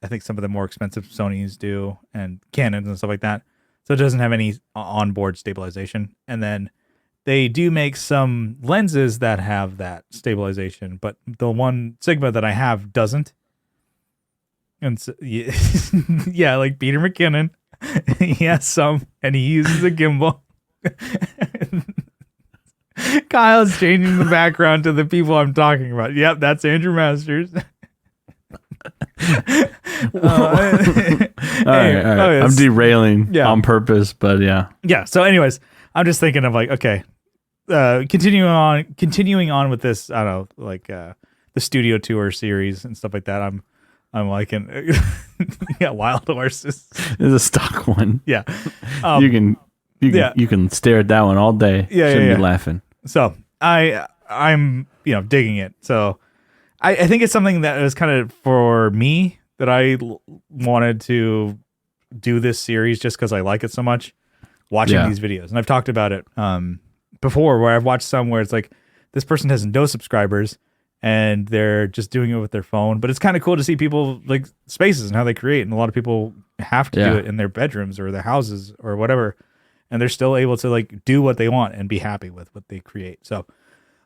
think some of the more expensive Sonys do, and Canons and stuff like that. So it doesn't have any onboard stabilization. And then they do make some lenses that have that stabilization, but the one Sigma that I have doesn't. And so, yeah, like Peter McKinnon, he has some, and he uses a gimbal. Kyle's changing the background to the people I'm talking about. Yep, that's Andrew Masters. All right. I'm derailing on purpose, but yeah. So, anyways, I'm just thinking of like, okay, continuing on with this. I don't know, like the studio tour series and stuff like that. I'm liking Wild Horses. It's a stock one. Yeah, you can stare at that one all day. Yeah, Shouldn't be laughing. So I'm digging it. So I think it's something that was kind of for me that I wanted to do this series just because I like it so much, watching these videos. And I've talked about it before, where I've watched some where it's like this person has no subscribers and they're just doing it with their phone. But it's kind of cool to see people like spaces and how they create. And a lot of people have to do it in their bedrooms or their houses or whatever. And they're still able to like do what they want and be happy with what they create. So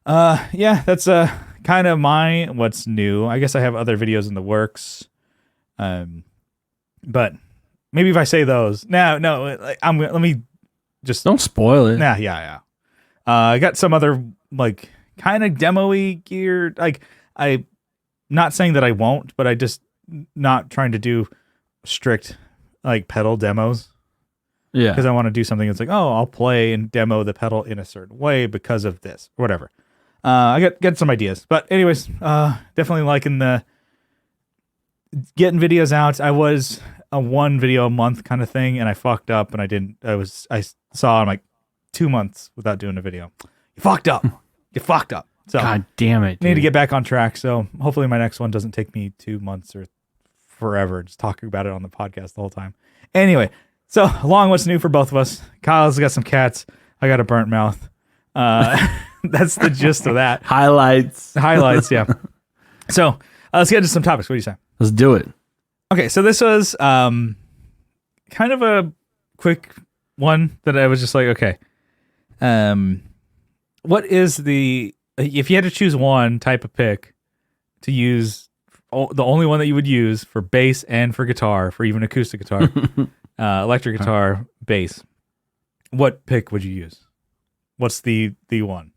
that's kind of what's new. I guess I have other videos in the works. But maybe if I say those, let me just don't spoil it. Yeah. I got some other like kind of demo-y gear. Like I, not saying that I won't, but I just not trying to do strict like pedal demos. Yeah, because I want to do something that's like, oh, I'll play and demo the pedal in a certain way because of this or whatever. I got some ideas, but anyways, definitely liking the getting videos out. I was a 1 video a month kind of thing, and I fucked up, and I saw I'm like 2 months without doing a video. You fucked up. So God damn it, dude. Need to get back on track. So hopefully my next one doesn't take me 2 months or forever, just talking about it on the podcast the whole time. Anyway, so along what's new for both of us. Kyle's got some cats. I got a burnt mouth. That's the gist of that. Highlights, yeah. So let's get into some topics. What do you say? Let's do it. Okay, so this was kind of a quick one that I was just like, okay, what is if you had to choose one type of pick to use, the only one that you would use for bass and for guitar, for even acoustic guitar, electric guitar, bass, what pick would you use? What's the one?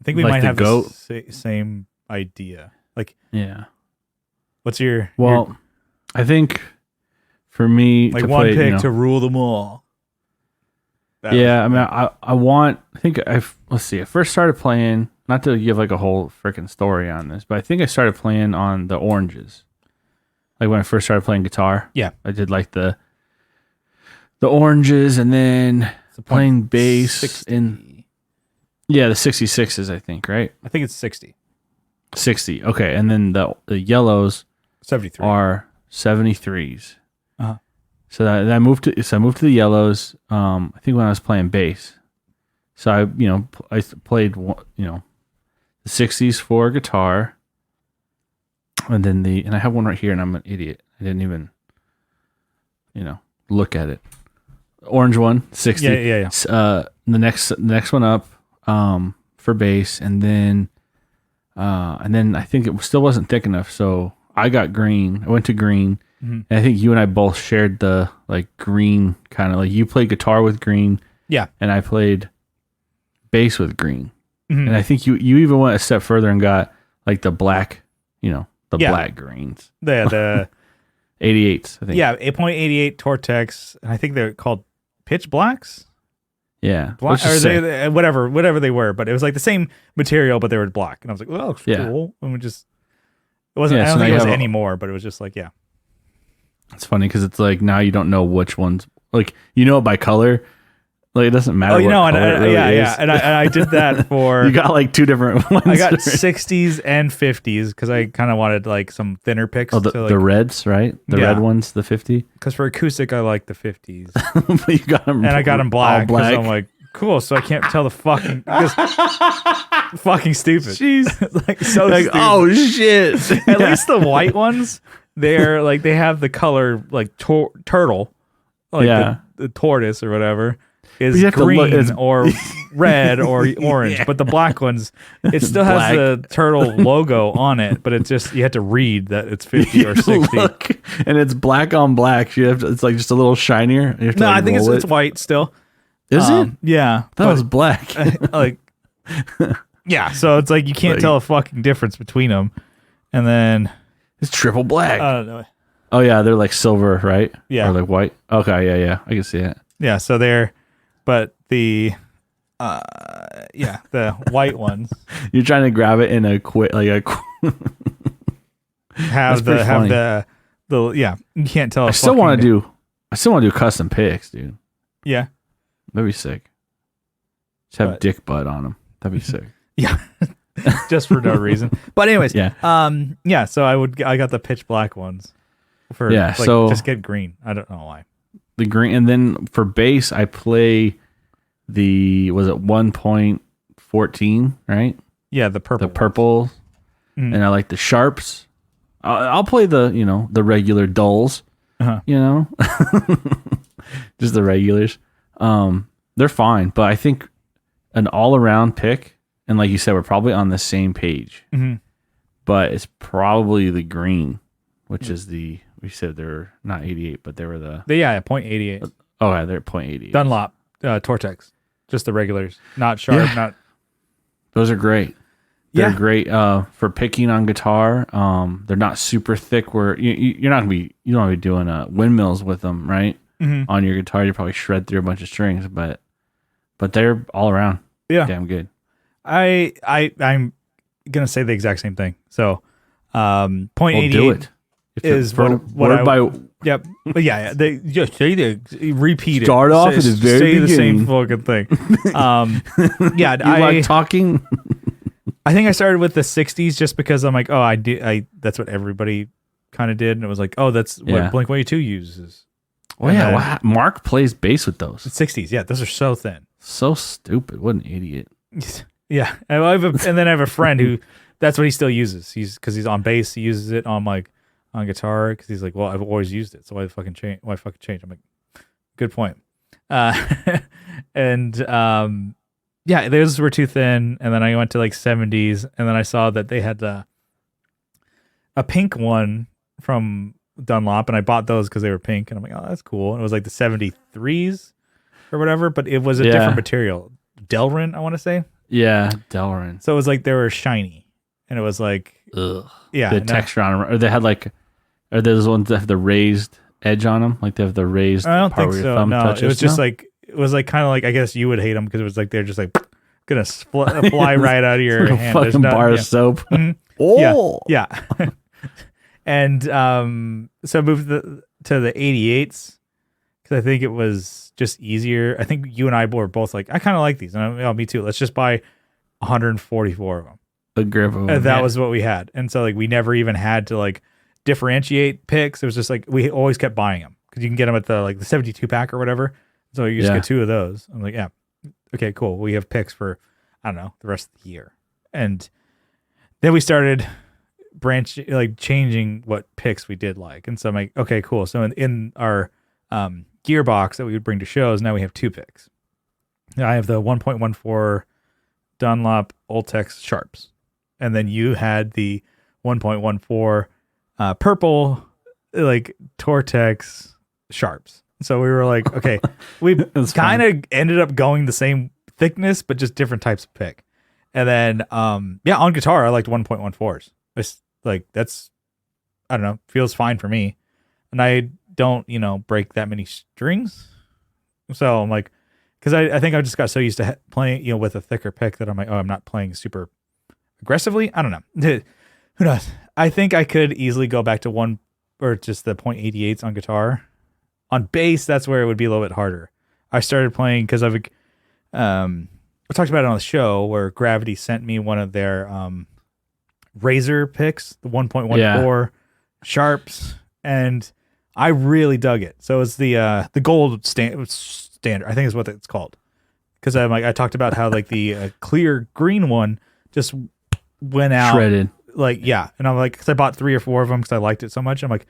I think we might have the same idea. Like, yeah. What's your? I think for me, like to one play, pick to rule them all. Let's see. I first started playing. Not to give like a whole freaking story on this, but I think I started playing on the oranges. Like when I first started playing guitar. Yeah, I did like the oranges, and then playing bass 60. in the 66s. I think, right? I think it's 60. 60. Okay, and then the yellows 73 are 73s. Uh-huh. So I moved to the yellows. I think when I was playing bass. So I played the 60s for guitar, and then and I have one right here, and I'm an idiot. I didn't even look at it. Orange one, 60. Yeah. The next one up for bass, and then I think it still wasn't thick enough, so I got green. I went to green, and I think you and I both shared the like green kind of like you played guitar with green, and I played bass with green, and I think you even went a step further and got like the black, black greens. The 88s, I think. Yeah, 8.88 Tortex, and I think they're called pitch blacks. Yeah, or they, whatever they were, but it was like the same material, but they were black, and I was like, "Well, that's cool." And it wasn't. I don't think it was anymore, but it was just like, yeah. It's funny because it's like now you don't know which ones, like it by color. Like it doesn't matter. Is. And I did that for. You got like two different ones. I got 60s and 50s because I kind of wanted like some thinner picks. Oh, the reds, right? The red ones, the 50. Because for acoustic, I like the 50s. But you got them, and I got them black. All black. I'm like, cool. So I can't tell the fucking. Fucking stupid. Jeez, like so. Like, stupid. Oh shit! At least the white ones, they're like they have the color like turtle, like the tortoise or whatever. Is green or red or orange, but the black ones, it still has the turtle logo on it, but it's just you have to read that it's 50 or 60, and it's black on black. It's like just a little shinier. You have to I think it's white still. Is it? Yeah, that was black. Yeah, so it's like you can't tell a fucking difference between them, and then it's triple black. I don't know. Oh yeah, they're like silver, right? Yeah, or like white. Okay, yeah, I can see it. Yeah, so they're. But the white ones. You're trying to grab it in a have the you can't tell. I still want to do custom picks, dude. Yeah, that'd be sick. Just have dick butt on them. That'd be sick. Yeah. Just for no reason. But anyways, Yeah. So I got the pitch black ones for just get green. I don't know why. The green, and then for bass I play was it 1.14, right? Yeah, the purple. The purple. And I like the sharps. I'll play the regular dulls. Just the regulars. They're fine, but I think an all-around pick, and like you said, we're probably on the same page. But it's probably the green, which is we said they're not 88, but they were the 0.88. Oh yeah, they're 0.88. Dunlop Tortex, just the regulars, not sharp. Not. Those are great. They're great for picking on guitar. They're not super thick where you don't want to be doing windmills with them, right? On your guitar, you probably shred through a bunch of strings, but they're all around damn good. I'm gonna say the exact same thing. So 0.88 do it. is Yep. But they just say the repeat it. Start off at the very beginning. Say the same fucking thing. You like talking. I think I started with the 60s just because I'm like, that's what everybody kind of did, and it was like, that's what Blink-182 uses. Well, Mark plays bass with those. 60s, yeah, those are so thin. So stupid. What an idiot. Yeah, and then I have a friend who that's what he still uses. Because he's on bass, he uses it on guitar because he's like, well, I've always used it, so why fucking change? I'm like, good point. Those were too thin, and then I went to 70s, and then I saw that they had a pink one from Dunlop, and I bought those because they were pink, and I'm like, oh, that's cool. And it was like the 73s or whatever, but it was a different material. Delrin, I want to say. Yeah, Delrin. So it was like they were shiny, and it was like, ugh. Yeah, the texture on them, or they had are those ones that have the raised edge on them? Like they have the raised. I don't part think where so. your thumb No, touches? it was just it was kind of I guess you would hate them because it was like they're just gonna fly right out of your hand. Fucking bar of soap. Oh yeah. And so I moved to the 88s because I think it was just easier. I think you and I were both like, I kind of like these, and me too. Let's just buy 144 of them. A grip of them. And that was what we had, and so we never even had to differentiate picks. It was just we always kept buying them because you can get them at the 72 pack or whatever. So you just get two of those. I'm like, yeah, okay, cool. We have picks for I don't know the rest of the year, and then we started changing what picks we did like. And so I'm like, okay, cool. So in our gearbox that we would bring to shows, now we have two picks. Now I have the 1.14 Dunlop Ultex Sharps, and then you had the 1.14 purple Tortex Sharps. So we were like, okay, we kind of ended up going the same thickness, but just different types of pick. And then, on guitar, I liked 1.14s. It's that's, I don't know, feels fine for me. And I don't, break that many strings. So I'm like, because I think I just got so used to playing, with a thicker pick that I'm like, I'm not playing super aggressively. I don't know. Who knows? I think I could easily go back to one or just the 0.88s on guitar. On bass, that's where it would be a little bit harder. I started playing because I talked about it on the show where Gravity sent me one of their Razor picks, the 1.14 Sharps, and I really dug it. So it's the gold standard, I think is what it's called. Because I talked about how the clear green one just went out shredded. And I'm like, because I bought 3 or 4 of them because I liked it so much. I'm like,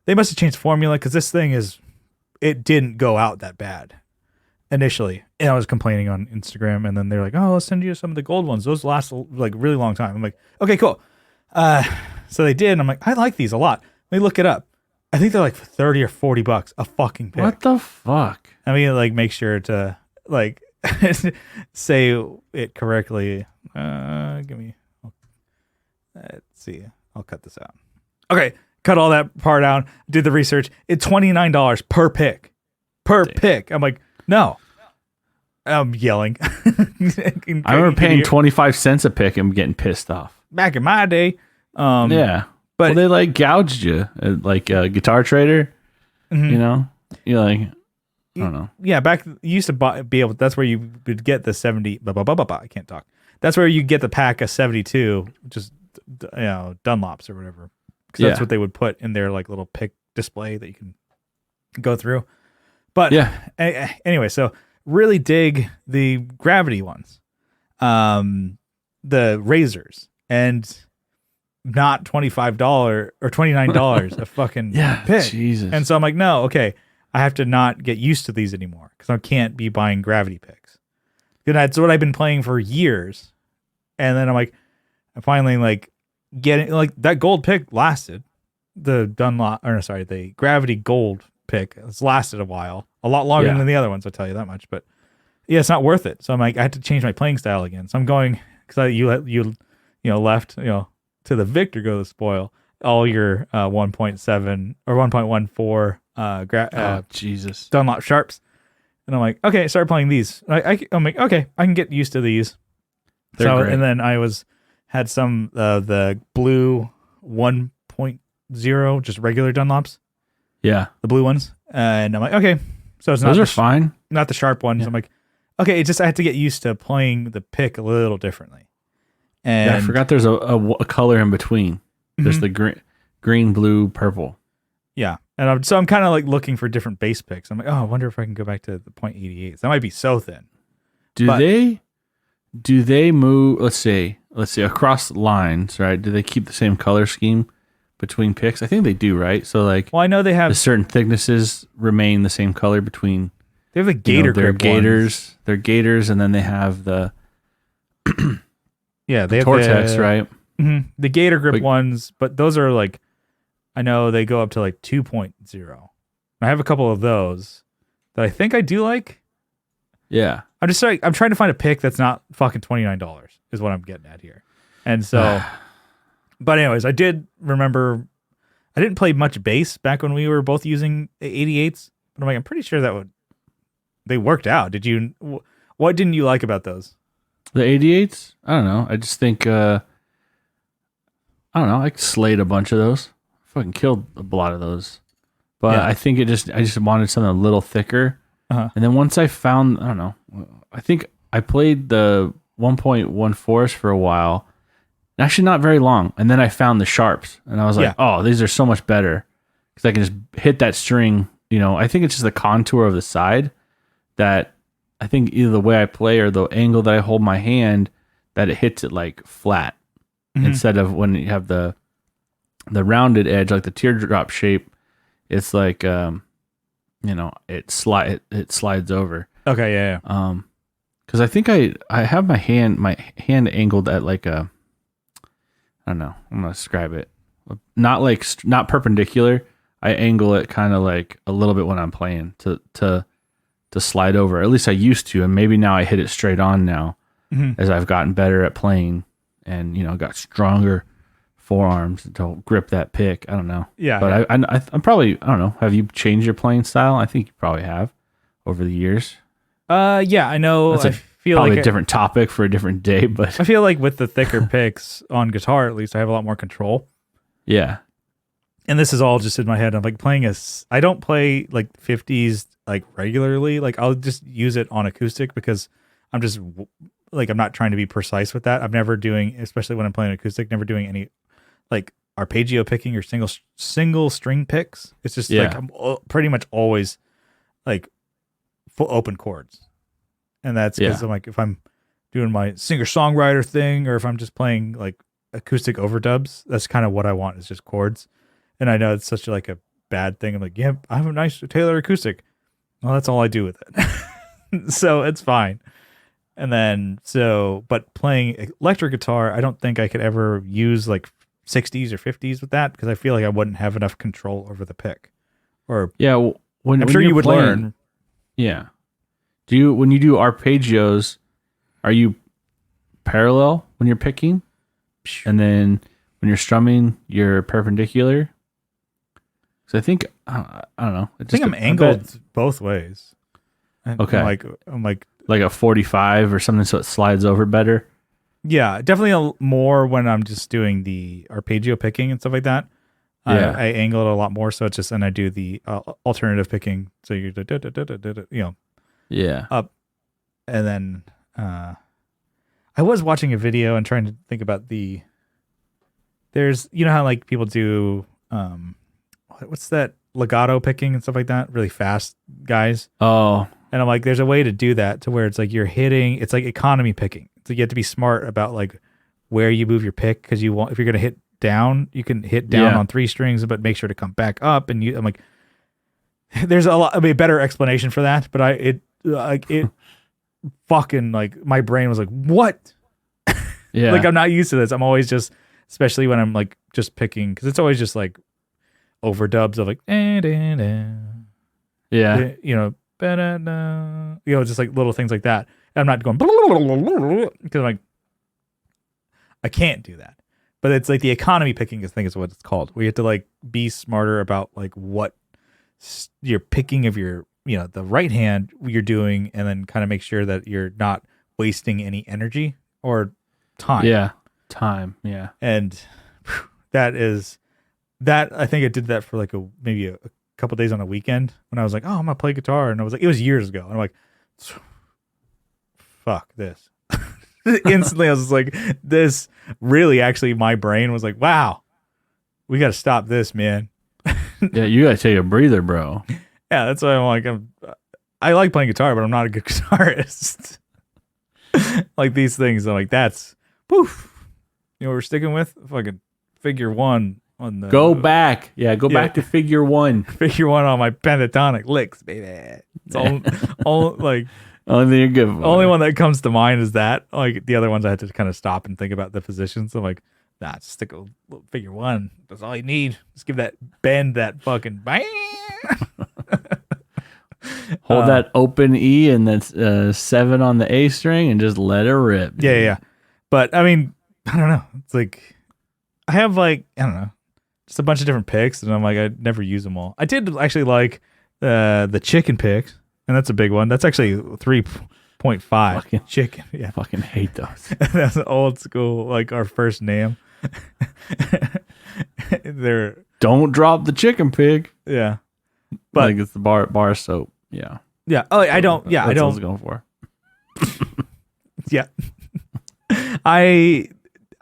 they must have changed formula because this thing it didn't go out that bad initially. And I was complaining on Instagram, and then they're like, oh, I'll send you some of the gold ones. Those last really long time. I'm like, okay, cool. So they did, and I'm like, I like these a lot. Let me look it up. I think they're $30 or $40 a fucking pick. What the fuck? I mean, make sure to say it correctly. Let's see. I'll cut this out. Okay. Cut all that part out, did the research. It's $29 per pick. Pick. I'm like, no. I'm yelling. I remember paying 25 cents a pick and getting pissed off. Back in my day. Yeah. But they gouged you at Guitar Trader. Mm-hmm. You're I don't know. Yeah, back you used to be able, that's where you would get the 70 I can't talk. that's where you get the pack of 72, just Dunlops or whatever, because that's what they would put in their like little pick display that you can go through. But anyway, so really dig the gravity ones, the razors, and not $25 or $29 a fucking pick. Jesus. And so I'm like, no, okay, I have to not get used to these anymore because I can't be buying gravity picks. And that's what I've been playing for years. And then I'm finally like getting like that gold pick lasted. The gravity gold pick has lasted a while, a lot longer than the other ones. I'll tell you that much. But yeah, it's not worth it. So I'm like, I had to change my playing style again. So I'm going because you left to the victor go the spoil all your 1.7 or 1.14 Jesus Dunlop sharps. And I'm like, okay, start playing these. I'm like, okay, I can get used to these. They're great. And then I had some the blue 1.0, just regular Dunlops. Yeah, the blue ones. And I'm like, okay, so it's not those are fine, not the sharp ones. I'm like, okay, I had to get used to playing the pick a little differently. And I forgot there's a color in between. There's the green, blue, purple. Yeah. And I'm kind of like looking for different base picks. I'm like, oh, I wonder if I can go back to the .88. That might be so thin. Do they move, let's say across lines, right? Do they keep the same color scheme between picks? I think they do, right? So like, well, I know they have certain thicknesses remain the same color between. They have the gator grip gators. They're gators, and then they have the they have Tortex, right? Mm-hmm, the gator grip ones, but those are like, I know they go up to like 2.0. I have a couple of those that I think I do like. Yeah. I'm trying to find a pick that's not fucking $29 is what I'm getting at here. And so, but anyways, I did remember, I didn't play much base back when we were both using 88s, but I'm pretty sure they worked out. What didn't you like about those? The 88s? I don't know. I just think, I slayed a bunch of those. Fucking killed a lot of those. But I think I just wanted something a little thicker. Uh-huh. And then once I found, I don't know, I think I played the 1.14s for a while. Actually, not very long. And then I found the sharps. And I was like, oh, these are so much better. Because I can just hit that string. I think it's just the contour of the side that I think either the way I play or the angle that I hold my hand, that it hits it like flat. Mm-hmm. Instead of when you have the rounded edge, like the teardrop shape, it's like, it slides over. Okay, yeah. Because I think I have my hand angled at like a, I don't know, I'm gonna describe it. Not perpendicular. I angle it kind of like a little bit when I'm playing to slide over. At least I used to, and maybe now I hit it straight on now as I've gotten better at playing and got stronger forearms to grip that pick. I don't know. Yeah. But I'm probably, I don't know. Have you changed your playing style? I think you probably have over the years. Yeah, I know. That's probably a different topic for a different day, but I feel like with the thicker picks on guitar, at least I have a lot more control. Yeah. And this is all just in my head. I'm like I don't play like 50s like regularly. Like I'll just use it on acoustic because I'm just like, I'm not trying to be precise with that. I'm never doing, especially when I'm playing acoustic, never doing any like arpeggio picking or single string picks. It's just like I'm pretty much always like full open chords. And that's because I'm like, if I'm doing my singer-songwriter thing or if I'm just playing like acoustic overdubs, that's kind of what I want, is just chords. And I know it's such like a bad thing. I'm like, yeah, I have a nice Taylor acoustic. Well, that's all I do with it. So it's fine. And then, but playing electric guitar, I don't think I could ever use like 60s or 50s with that because I feel like I wouldn't have enough control over the pick. Or I'm sure you would learn. Yeah. When you do arpeggios, are you parallel when you're picking? And then when you're strumming, you're perpendicular? So I think, I don't know. I think I'm angled both ways. Okay. I'm like a 45 or something so it slides over better. Yeah, definitely more when I'm just doing the arpeggio picking and stuff like that. Yeah. I angle it a lot more, so it's just, and I do the alternative picking. So you're up, and then I I was watching a video and trying to think about there's, you know how like people do, what's that, legato picking and stuff like that, really fast guys. Oh, And I'm like, there's a way to do that to where it's like you're hitting, it's like economy picking. So you have to be smart about like where you move your pick, because you want, if you're gonna hit down, you can hit down on 3 strings, but make sure to come back up. And I'm like, there's a better explanation for that, but it fucking like my brain was like, what? yeah. Like I'm not used to this. I'm always just, especially when I'm like just picking, because it's always just like overdubs of like, yeah. you know, just like little things like that. And I'm not going because like I can't do that. But it's like the economy picking, I think is what it's called. We have to like be smarter about like what you're picking of your, the right hand you're doing, and then kind of make sure that you're not wasting any energy or time. Yeah. Time. Yeah. And that I think I did that for like maybe a couple days on a weekend when I was like, oh, I'm gonna play guitar, and I was like, it was years ago, and I'm like, fuck this. Instantly I was just like, this really, actually my brain was like, wow, we gotta stop this, man. Yeah, you gotta take a breather, bro. Yeah, that's why I'm like, I like playing guitar, but I'm not a good guitarist. Like these things, I'm like, that's poof. You know what we're sticking with? Fucking figure 1 on the Go back. Yeah, go back to figure 1. figure 1 on my pentatonic licks, baby. It's all like Only thing you're good for. only one that comes to mind is that. Like the other ones, I had to kind of stop and think about the positions. I'm like, nah, just stick a little figure 1. That's all you need. Just give that bend, that fucking bang. Hold that open E and that's 7 on the A string and just let it rip. Yeah. But I mean, I don't know. It's like I have like, I don't know, just a bunch of different picks, and I'm like, I never use them all. I did actually like the chicken picks, and that's a big one. That's actually 3.5 Fucking chicken. Yeah, fucking hate those. that's an old school, like our first name. They're Don't drop the chicken pig. yeah, but like it's the bar soap. Yeah. yeah. Oh, I don't. Yeah, I That's what I was don't. going for. Yeah, I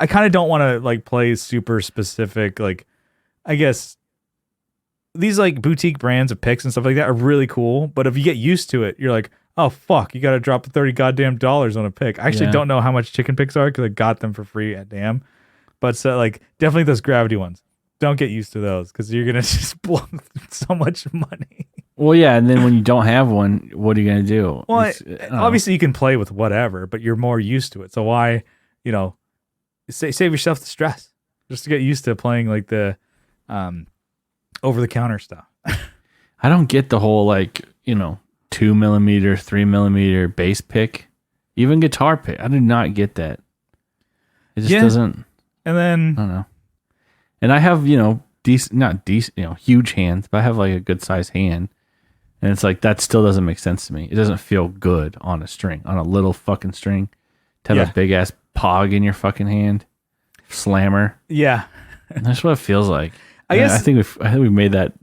kind of don't want to like play super specific. Like, I guess these like boutique brands of picks and stuff like that are really cool, but if you get used to it, you're like, oh fuck, you got to drop $30 goddamn dollars on a pick. I actually don't know how much chicken picks are because I got them for free at Damn, but like definitely those gravity ones. Don't get used to those because you're gonna just blow so much money. Well, yeah, and then when you don't have one, what are you gonna do? Well, obviously you can play with whatever, but you're more used to it. So why, save yourself the stress just to get used to playing like the over the counter stuff. I don't get the whole 2 millimeter, 3 millimeter bass pick, even guitar pick. I do not get that. It just doesn't. And then I don't know. And I have not decent, huge hands, but I have like a good sized hand, and it's like that still doesn't make sense to me. It doesn't feel good on a string, on a little fucking string, to have a big ass pog in your fucking hand, slammer. Yeah, that's what it feels like. I guess I think we made that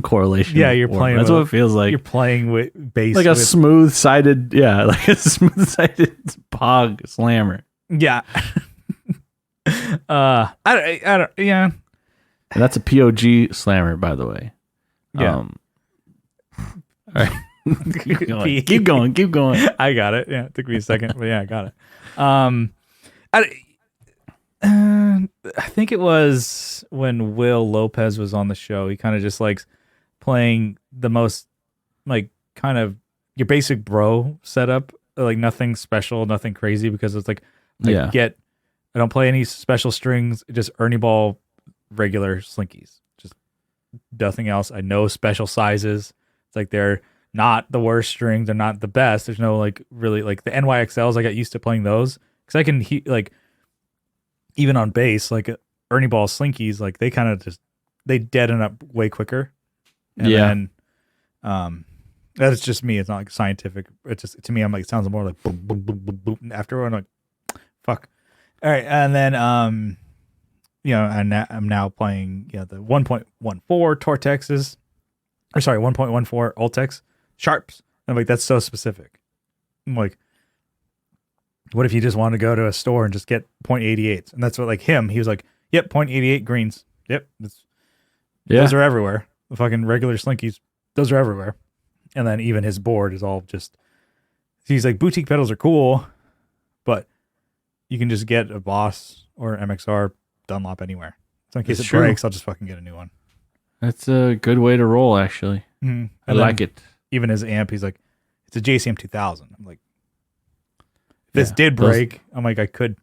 correlation. Yeah, you're before. playing. That's what it feels like. You're playing with bass, like a smooth sided, like a smooth sided pog slammer. Yeah. I don't. Yeah. And that's a POG slammer, by the way. Yeah. All right. Keep going. I got it. Yeah, it took me a second, but yeah, I got it. I think it was when Will Lopez was on the show. He kind of just likes playing the most like kind of your basic bro setup, like nothing special, nothing crazy, because it's like I don't play any special strings, just Ernie Ball regular slinkies, just nothing else. I know special sizes. It's like they're not the worst strings, they're not the best. There's no like really like the NYXLs. I got used to playing those because I can like even on bass, like Ernie Ball slinkies, like they kind of just they deaden up way quicker. And then that's just me. It's not like scientific. It's just to me, I'm like it sounds more like boom boom boom boom boom. Afterward, I'm like fuck. All right, and then I'm now playing the 1.14 Tortexes, or sorry, 1.14 Ultex Sharps. And I'm like, that's so specific. I'm like, What if you just want to go to a store and just get .88s? And that's what, like him, he was like, yep, .88 greens. Yep. Those are everywhere. The fucking regular slinkies, those are everywhere. And then even his board is all just, he's like, boutique pedals are cool, but you can just get a Boss or MXR Dunlop anywhere. So in case it breaks, I'll just fucking get a new one. That's a good way to roll, actually. Mm-hmm. I like it. Even his amp, he's like, it's a JCM 2000. I'm like, if this did break, I'm like, I could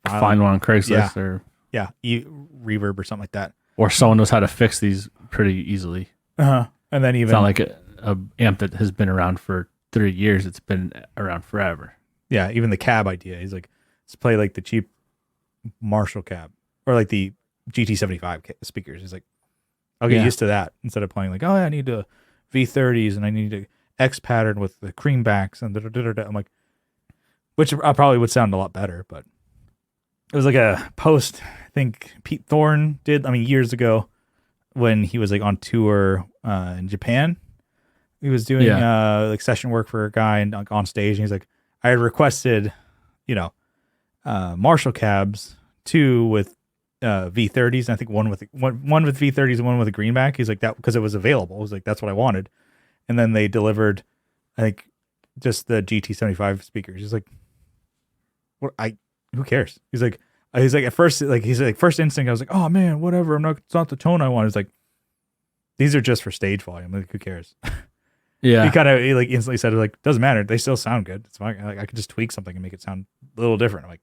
find one on Craigslist or Reverb or something like that. Or someone knows how to fix these pretty easily. And then even it's not like a amp that has been around for 30 years. It's been around forever. Yeah, even the cab idea. He's like, let's play like the cheap Marshall cab or like the GT75 speakers. He's like, I'll get used to that instead of playing like, oh, yeah, I need a V30s and I need a X pattern with the cream backs and da-da-da-da-da. I'm like, which I probably would sound a lot better, but it was like a post I think Pete Thorne did, years ago when he was like on tour in Japan. He was doing like session work for a guy and on stage, and he's like, I had requested, Marshall cabs, 2 with V30s, and I think one with V30s and one with a greenback. He's like, that because it was available. I was like, that's what I wanted. And then they delivered, I think, just the GT75 speakers. He's like, who cares? He's like at first, first instinct, I was like, oh man, whatever. It's not the tone I want. It's like, these are just for stage volume. Like, who cares? Yeah. He like instantly said, like, doesn't matter. They still sound good. It's fine. Like, I could just tweak something and make it sound a little different. I'm like,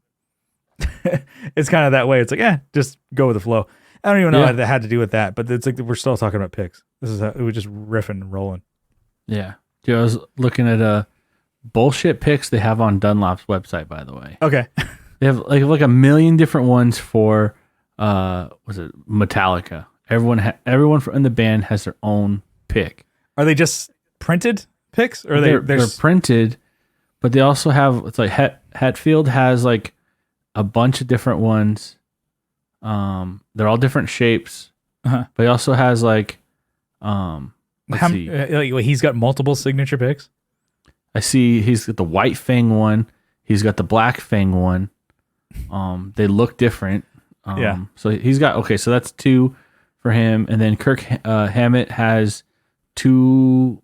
it's kind of that way. It's like, just go with the flow. I don't even know what that had to do with that, but it's like, we're still talking about picks. This is we're just riffing and rolling. Yeah. Dude, I was looking at bullshit picks they have on Dunlop's website, by the way. Okay. They have like a million different ones for was it Metallica? Everyone in the band has their own pick. Are they just printed picks, or they're printed? But they also have, it's like Hetfield has like a bunch of different ones. They're all different shapes. But he also has like let's see. He's got multiple signature picks. I see he's got the white Fang one. He's got the black Fang one. They look different. So he's got, so that's 2 for him. And then Kirk Hammett has two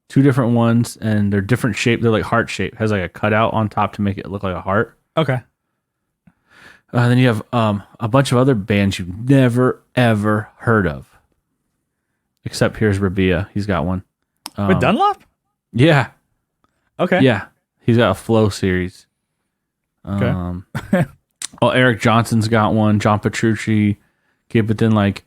different ones, and they're different shape. They're like heart shape. Has like a cutout on top to make it look like a heart. Okay. Then you have a bunch of other bands you've never ever heard of. Except here's Rabia. He's got one. With Dunlop? Yeah. Okay. Yeah. He's got a Flow series. Okay. Eric Johnson's got one. John Petrucci. Okay, but then like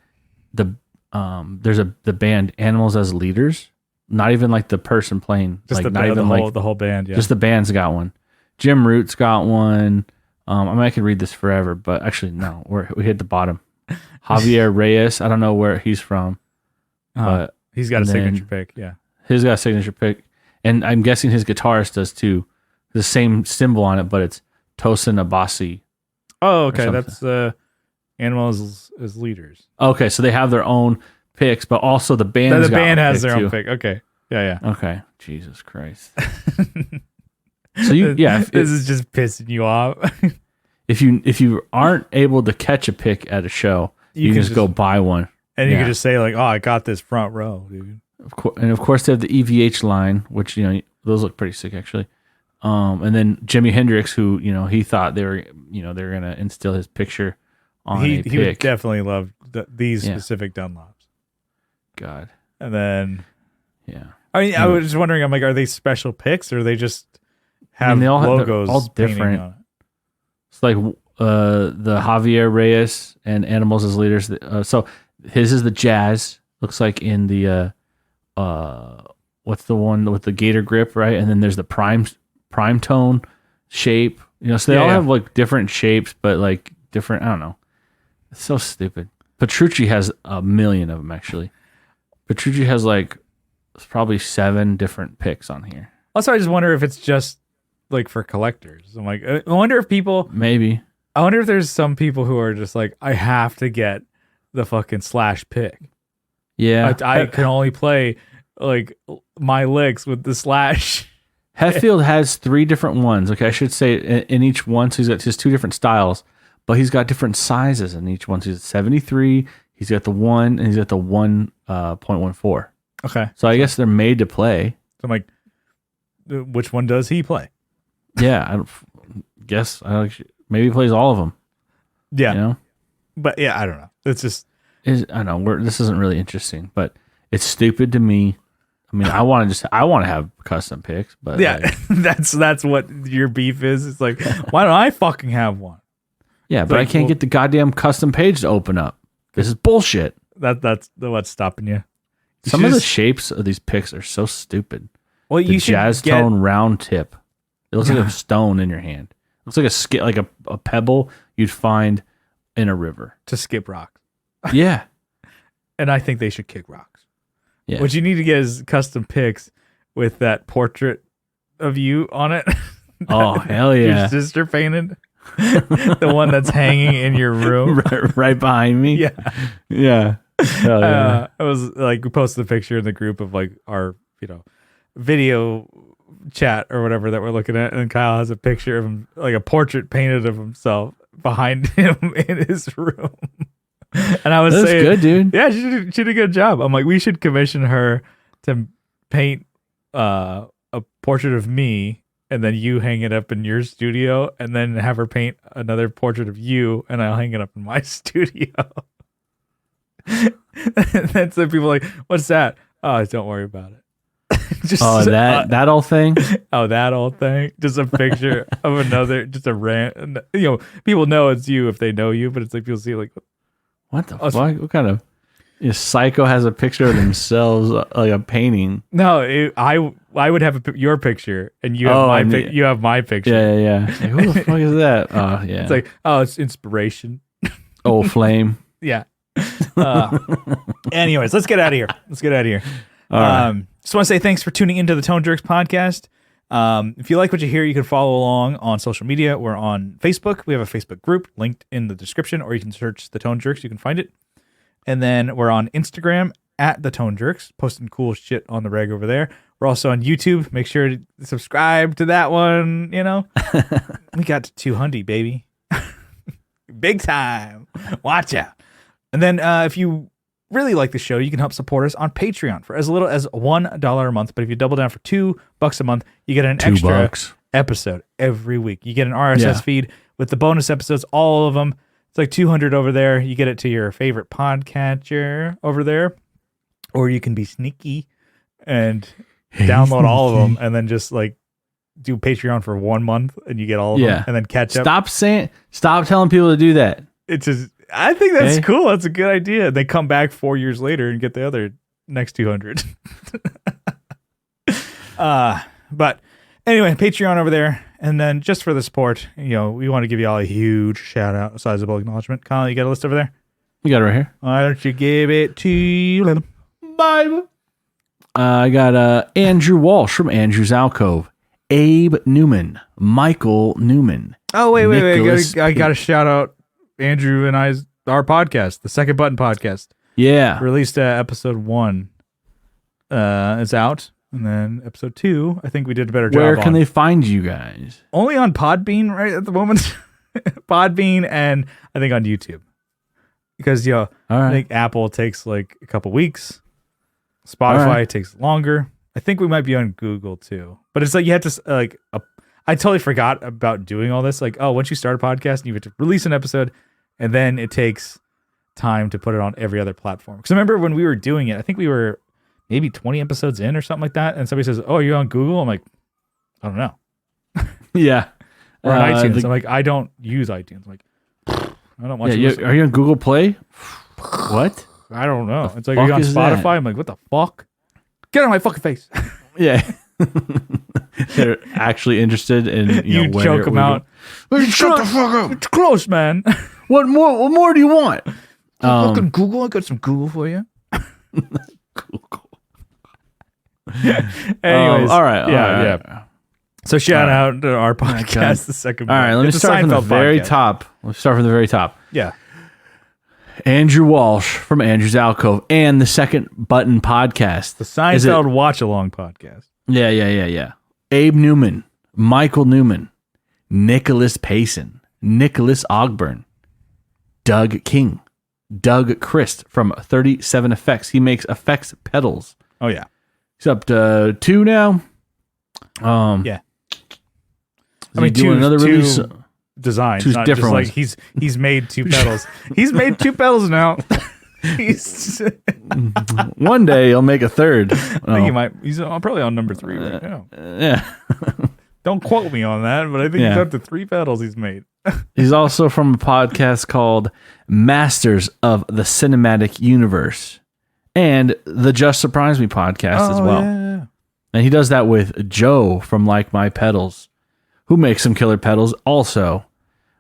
there's the band Animals as Leaders. Not even like the person playing. Just like the whole band. Yeah. Just the band's got one. Jim Root's got one. I could read this forever, but actually no. We hit the bottom. Javier Reyes. I don't know where he's from. But he's got a signature pick. Yeah. He's got a signature pick. And I'm guessing his guitarist does too. The same symbol on it, but it's Tosin Abasi. Oh, okay. That's Animals as Leaders. Okay, so they have their own picks, but also the band. The band has their own pick. Okay. Yeah. Okay. Jesus Christ. So this is just pissing you off. if you aren't able to catch a pick at a show, you can just go buy one. And you can just say like, oh, I got this front row, dude. Of course, they have the EVH line, which those look pretty sick actually. And then Jimi Hendrix, who he thought they were gonna instill his picture on a pick. He would definitely love these specific Dunlops. God. And then I was just wondering, I'm like, are they special picks or they just have they all logos? All different. On it? It's like the Javier Reyes and Animals as Leaders. So his is the jazz. Looks like in the what's the one with the gator grip, right? And then there's the prime tone shape. So they all have like different shapes, but like different. I don't know. It's so stupid. Petrucci has a million of them actually. Petrucci has like probably 7 different picks on here. Also, I just wonder if it's just like for collectors. I'm like, I wonder if people maybe. I wonder if there's some people who are just like, I have to get the fucking Slash pick. Yeah, I can only play like my licks with the Slash. Hetfield has 3 different ones. Okay, I should say in each one. So he's got just 2 different styles, but he's got different sizes in each one. So he's at 73. He's got the 1, and he's got the 1.14. Okay. So I guess they're made to play. So I'm like, which one does he play? Yeah, I guess maybe he plays all of them. Yeah. You know? But yeah, I don't know. It's just I know this isn't really interesting, but it's stupid to me. I mean, I want to have custom picks, but yeah, that's what your beef is. It's like, why don't I fucking have one? Yeah, but I can't get the goddamn custom page to open up. This is bullshit. That's what's stopping you. Some of the shapes of these picks are so stupid. Well, the jazz tone round tip. It looks like a stone in your hand. It looks like a pebble you'd find in a river. To skip rocks. Yeah. And I think they should kick rocks. Yeah. What you need to get is custom pics with that portrait of you on it. Oh, hell yeah. Your sister painted. The one that's hanging in your room. right behind me. Yeah. Yeah. Hell yeah. I was like, we posted a picture in the group of like our, video chat or whatever that we're looking at. And Kyle has a picture of him, like a portrait painted of himself behind him in his room. And I was saying, good, dude. Yeah, she did a good job. I'm like, we should commission her to paint a portrait of me, and then you hang it up in your studio, and then have her paint another portrait of you, and I'll hang it up in my studio. And so people are like, what's that? Oh, don't worry about it. Just that old thing. Oh, that old thing. Just a picture of another. Just a rant. People know it's you if they know you, but it's like people see like, what the fuck? What kind of psycho has a picture of themselves like a painting? No, I would have your picture, and you have you have my picture. Yeah. Like, who the fuck is that? Oh yeah. It's like, oh, it's inspiration. Old flame. Yeah. Anyways, let's get out of here. All right. Just want to say thanks for tuning into the Tone Jerks podcast. If you like what you hear, you can follow along on social media. We're on Facebook. We have a Facebook group linked in the description, or you can search the Tone Jerks. You can find it. And then we're on Instagram at the Tone Jerks, posting cool shit on the reg over there. We're also on YouTube. Make sure to subscribe to that one. We got to 200, baby. Big time. Watch out. And then if you really like the show, you can help support us on Patreon for as little as $1 a month. But if you double down for $2 a month, you get an extra episode every week. You get an RSS feed with the bonus episodes, all of them. It's like 200 over there. You get it to your favorite podcatcher over there. Or you can be sneaky and download all of them and then just like do Patreon for 1 month and you get all of them and then catch up. Stop telling people to do that. It's just, I think that's cool. That's a good idea. They come back 4 years later and get the other next 200. But anyway, Patreon over there. And then just for the support, we want to give you all a huge shout out, a sizable acknowledgement. Kyle, you got a list over there? You got it right here. Why don't you give it to Bye. I got Andrew Walsh from Andrew's Alcove, Abe Newman, Michael Newman. Oh, wait. I got to shout out Andrew and our podcast, the Second Button podcast. Yeah. Released episode 1. It's out. And then episode 2, I think we did a better job. Where can they find you guys? Only on Podbean right at the moment. Podbean and I think on YouTube. Because, I think Apple takes like a couple weeks. Spotify takes longer. I think we might be on Google too. But it's like you have to I totally forgot about doing all this. Like, once you start a podcast, you have to release an episode and then it takes time to put it on every other platform. Because I remember when we were doing it, I think we were maybe 20 episodes in or something like that. And somebody says, "Oh, you're on Google?" I'm like, I don't know. Yeah. Or on iTunes. I'm like, I don't use iTunes. I'm like, I don't want to. Are you on Google Play? What? I don't know. It's like, are you on Spotify? That? I'm like, what the fuck? Get out of my fucking face. Yeah. They're actually interested in you choke them out. Shut the fuck up. It's close, man. What more do you want? Fucking Google. I got some Google for you. Google. Anyways, all right. Yeah. So shout out to our podcast, the Second. All right, let me start from the very top. Let's start from the very top. Yeah. Andrew Walsh from Andrew's Alcove and the Second Button podcast. The Seinfeld Watch Along podcast. Yeah. Abe Newman, Michael Newman, Nicholas Payson, Nicholas Ogburn, Doug King, Doug Christ from 37 Effects. He makes effects pedals. Oh yeah. He's up to 2 now. Yeah. I mean, doing another release. Designs, Two not different just like he's made 2 pedals. He's made 2 pedals now. He's One day he'll make a third. I think he might. He's probably on number 3 right now. Yeah. Don't quote me on that, but I think he's up to 3 pedals he's made. He's also from a podcast called Masters of the Cinematic Universe and the Just Surprise Me podcast as well. Yeah. And he does that with Joe from Like My Pedals, who makes some killer pedals also.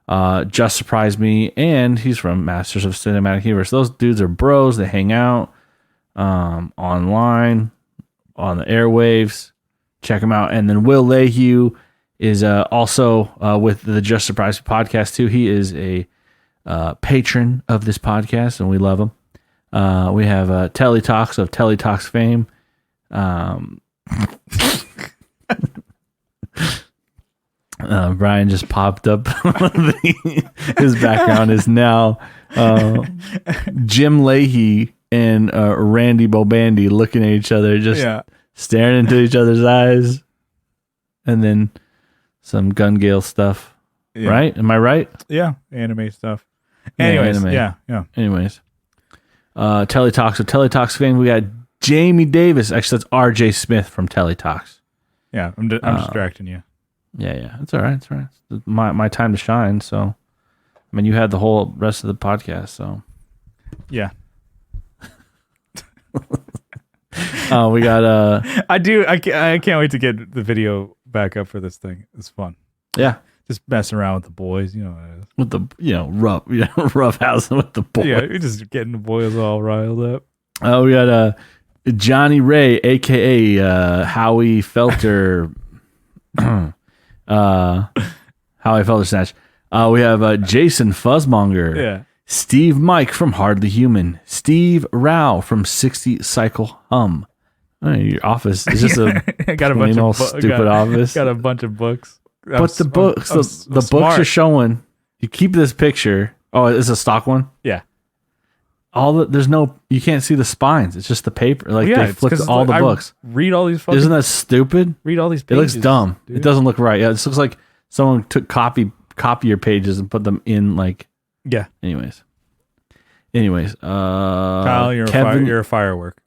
Just Surprise Me, and he's from Masters of Cinematic Universe. Those dudes are bros. They hang out online, on the airwaves. Check them out. And then Will Lehue is also with the Just Surprise Me podcast too. He is a patron of this podcast, and we love him. We have Telly Talks of Telly Talks fame. Brian just popped up. His background is now Jim Leahy and Randy Bobandy looking at each other, just staring into each other's eyes, and then some Gun Gale stuff. Yeah. Right? Am I right? Yeah, anime stuff. Anyways, yeah. Anyways, Telly Talks with Telly Talks fame. We got Jamie Davis. Actually, that's R.J. Smith from Telly Talks. Yeah, I'm distracting you. Yeah, it's all right. It's all right. It's my time to shine. So, I mean, you had the whole rest of the podcast. So, yeah. We got. I can't wait to get the video back up for this thing. It's fun. Yeah, just messing around with the boys. You know, with the rough housing with the boys. Yeah, you're just getting the boys all riled up. We got Johnny Ray, aka Howie Felter. Howie Felter Snatch. We have Jason Fuzzmonger. Yeah. Steve Mike from Hardly Human. Steve Rao from 60 Cycle Hum. Oh, your office is just a got a bunch of stupid office. Got a bunch of books. But the books, the books are showing. You keep this picture. Oh, it's a stock one. Yeah. You can't see the spines. It's just the paper. Like they flipped all the books. Read all these. Isn't that stupid? Read all these pages. It looks dumb. Dude. It doesn't look right. Yeah, it looks like someone took copier pages and put them in like. Yeah. Anyways. Kyle, you're a firework.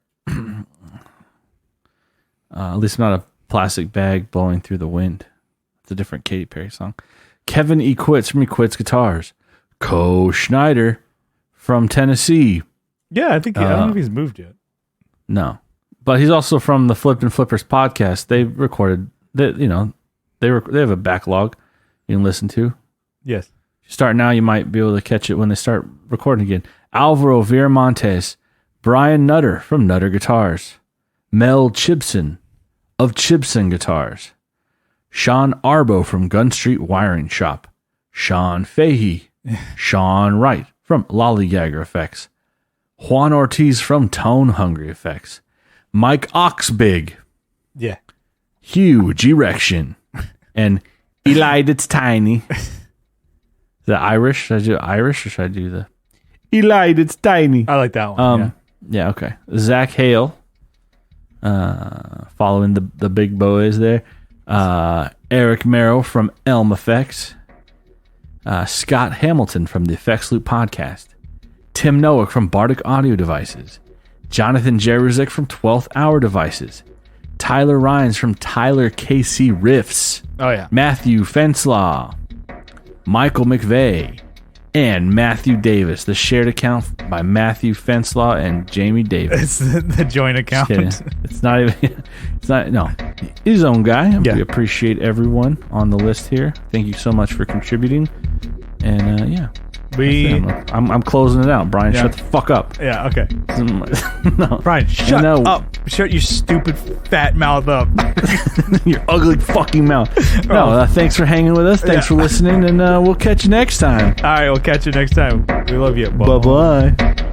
At least I'm not a plastic bag blowing through the wind. It's a different Katy Perry song. Kevin E. Quits from E. Quits Guitars. Co Schneider from Tennessee. Yeah, I think I don't know if he's moved yet. No, but he's also from the Flippin' Flippers podcast. They recorded that. They have a backlog you can listen to. Yes. If you start now, you might be able to catch it when they start recording again. Alvaro Viramontes, Brian Nutter from Nutter Guitars, Mel Chibson of Chibson Guitars, Sean Arbo from Gun Street Wiring Shop, Sean Fahey, Sean Wright from Lollygagger Effects, Juan Ortiz from Tone Hungry Effects, Mike Oxbig, yeah, Huge Erection, and Eli That's Tiny. Is that Irish? Should I do Irish or should I do the Eli That's Tiny? I like that one. Yeah, okay. Zach Hale, following the big boys there. Eric Merrill from Elm Effects. Scott Hamilton from the Effects Loop Podcast. Tim Noack from Bardic Audio Devices. Jonathan Jeruzik from 12th Hour Devices. Tyler Rhines from Tyler KC Riffs. Oh, yeah. Matthew Fenslaw. Michael McVeigh. And Matthew Davis, the shared account by Matthew Fenslaw and Jamie Davis. It's the joint account. It's not even, no. He's his own guy. Yeah. We appreciate everyone on the list here. Thank you so much for contributing. And yeah. I'm closing it out. Brian, shut the fuck up. Yeah, okay. No. Brian, shut up. Shut your stupid fat mouth up. Your ugly fucking mouth. No, thanks for hanging with us. Thanks for listening, and we'll catch you next time. All right, we'll catch you next time. We love you. Bye-bye.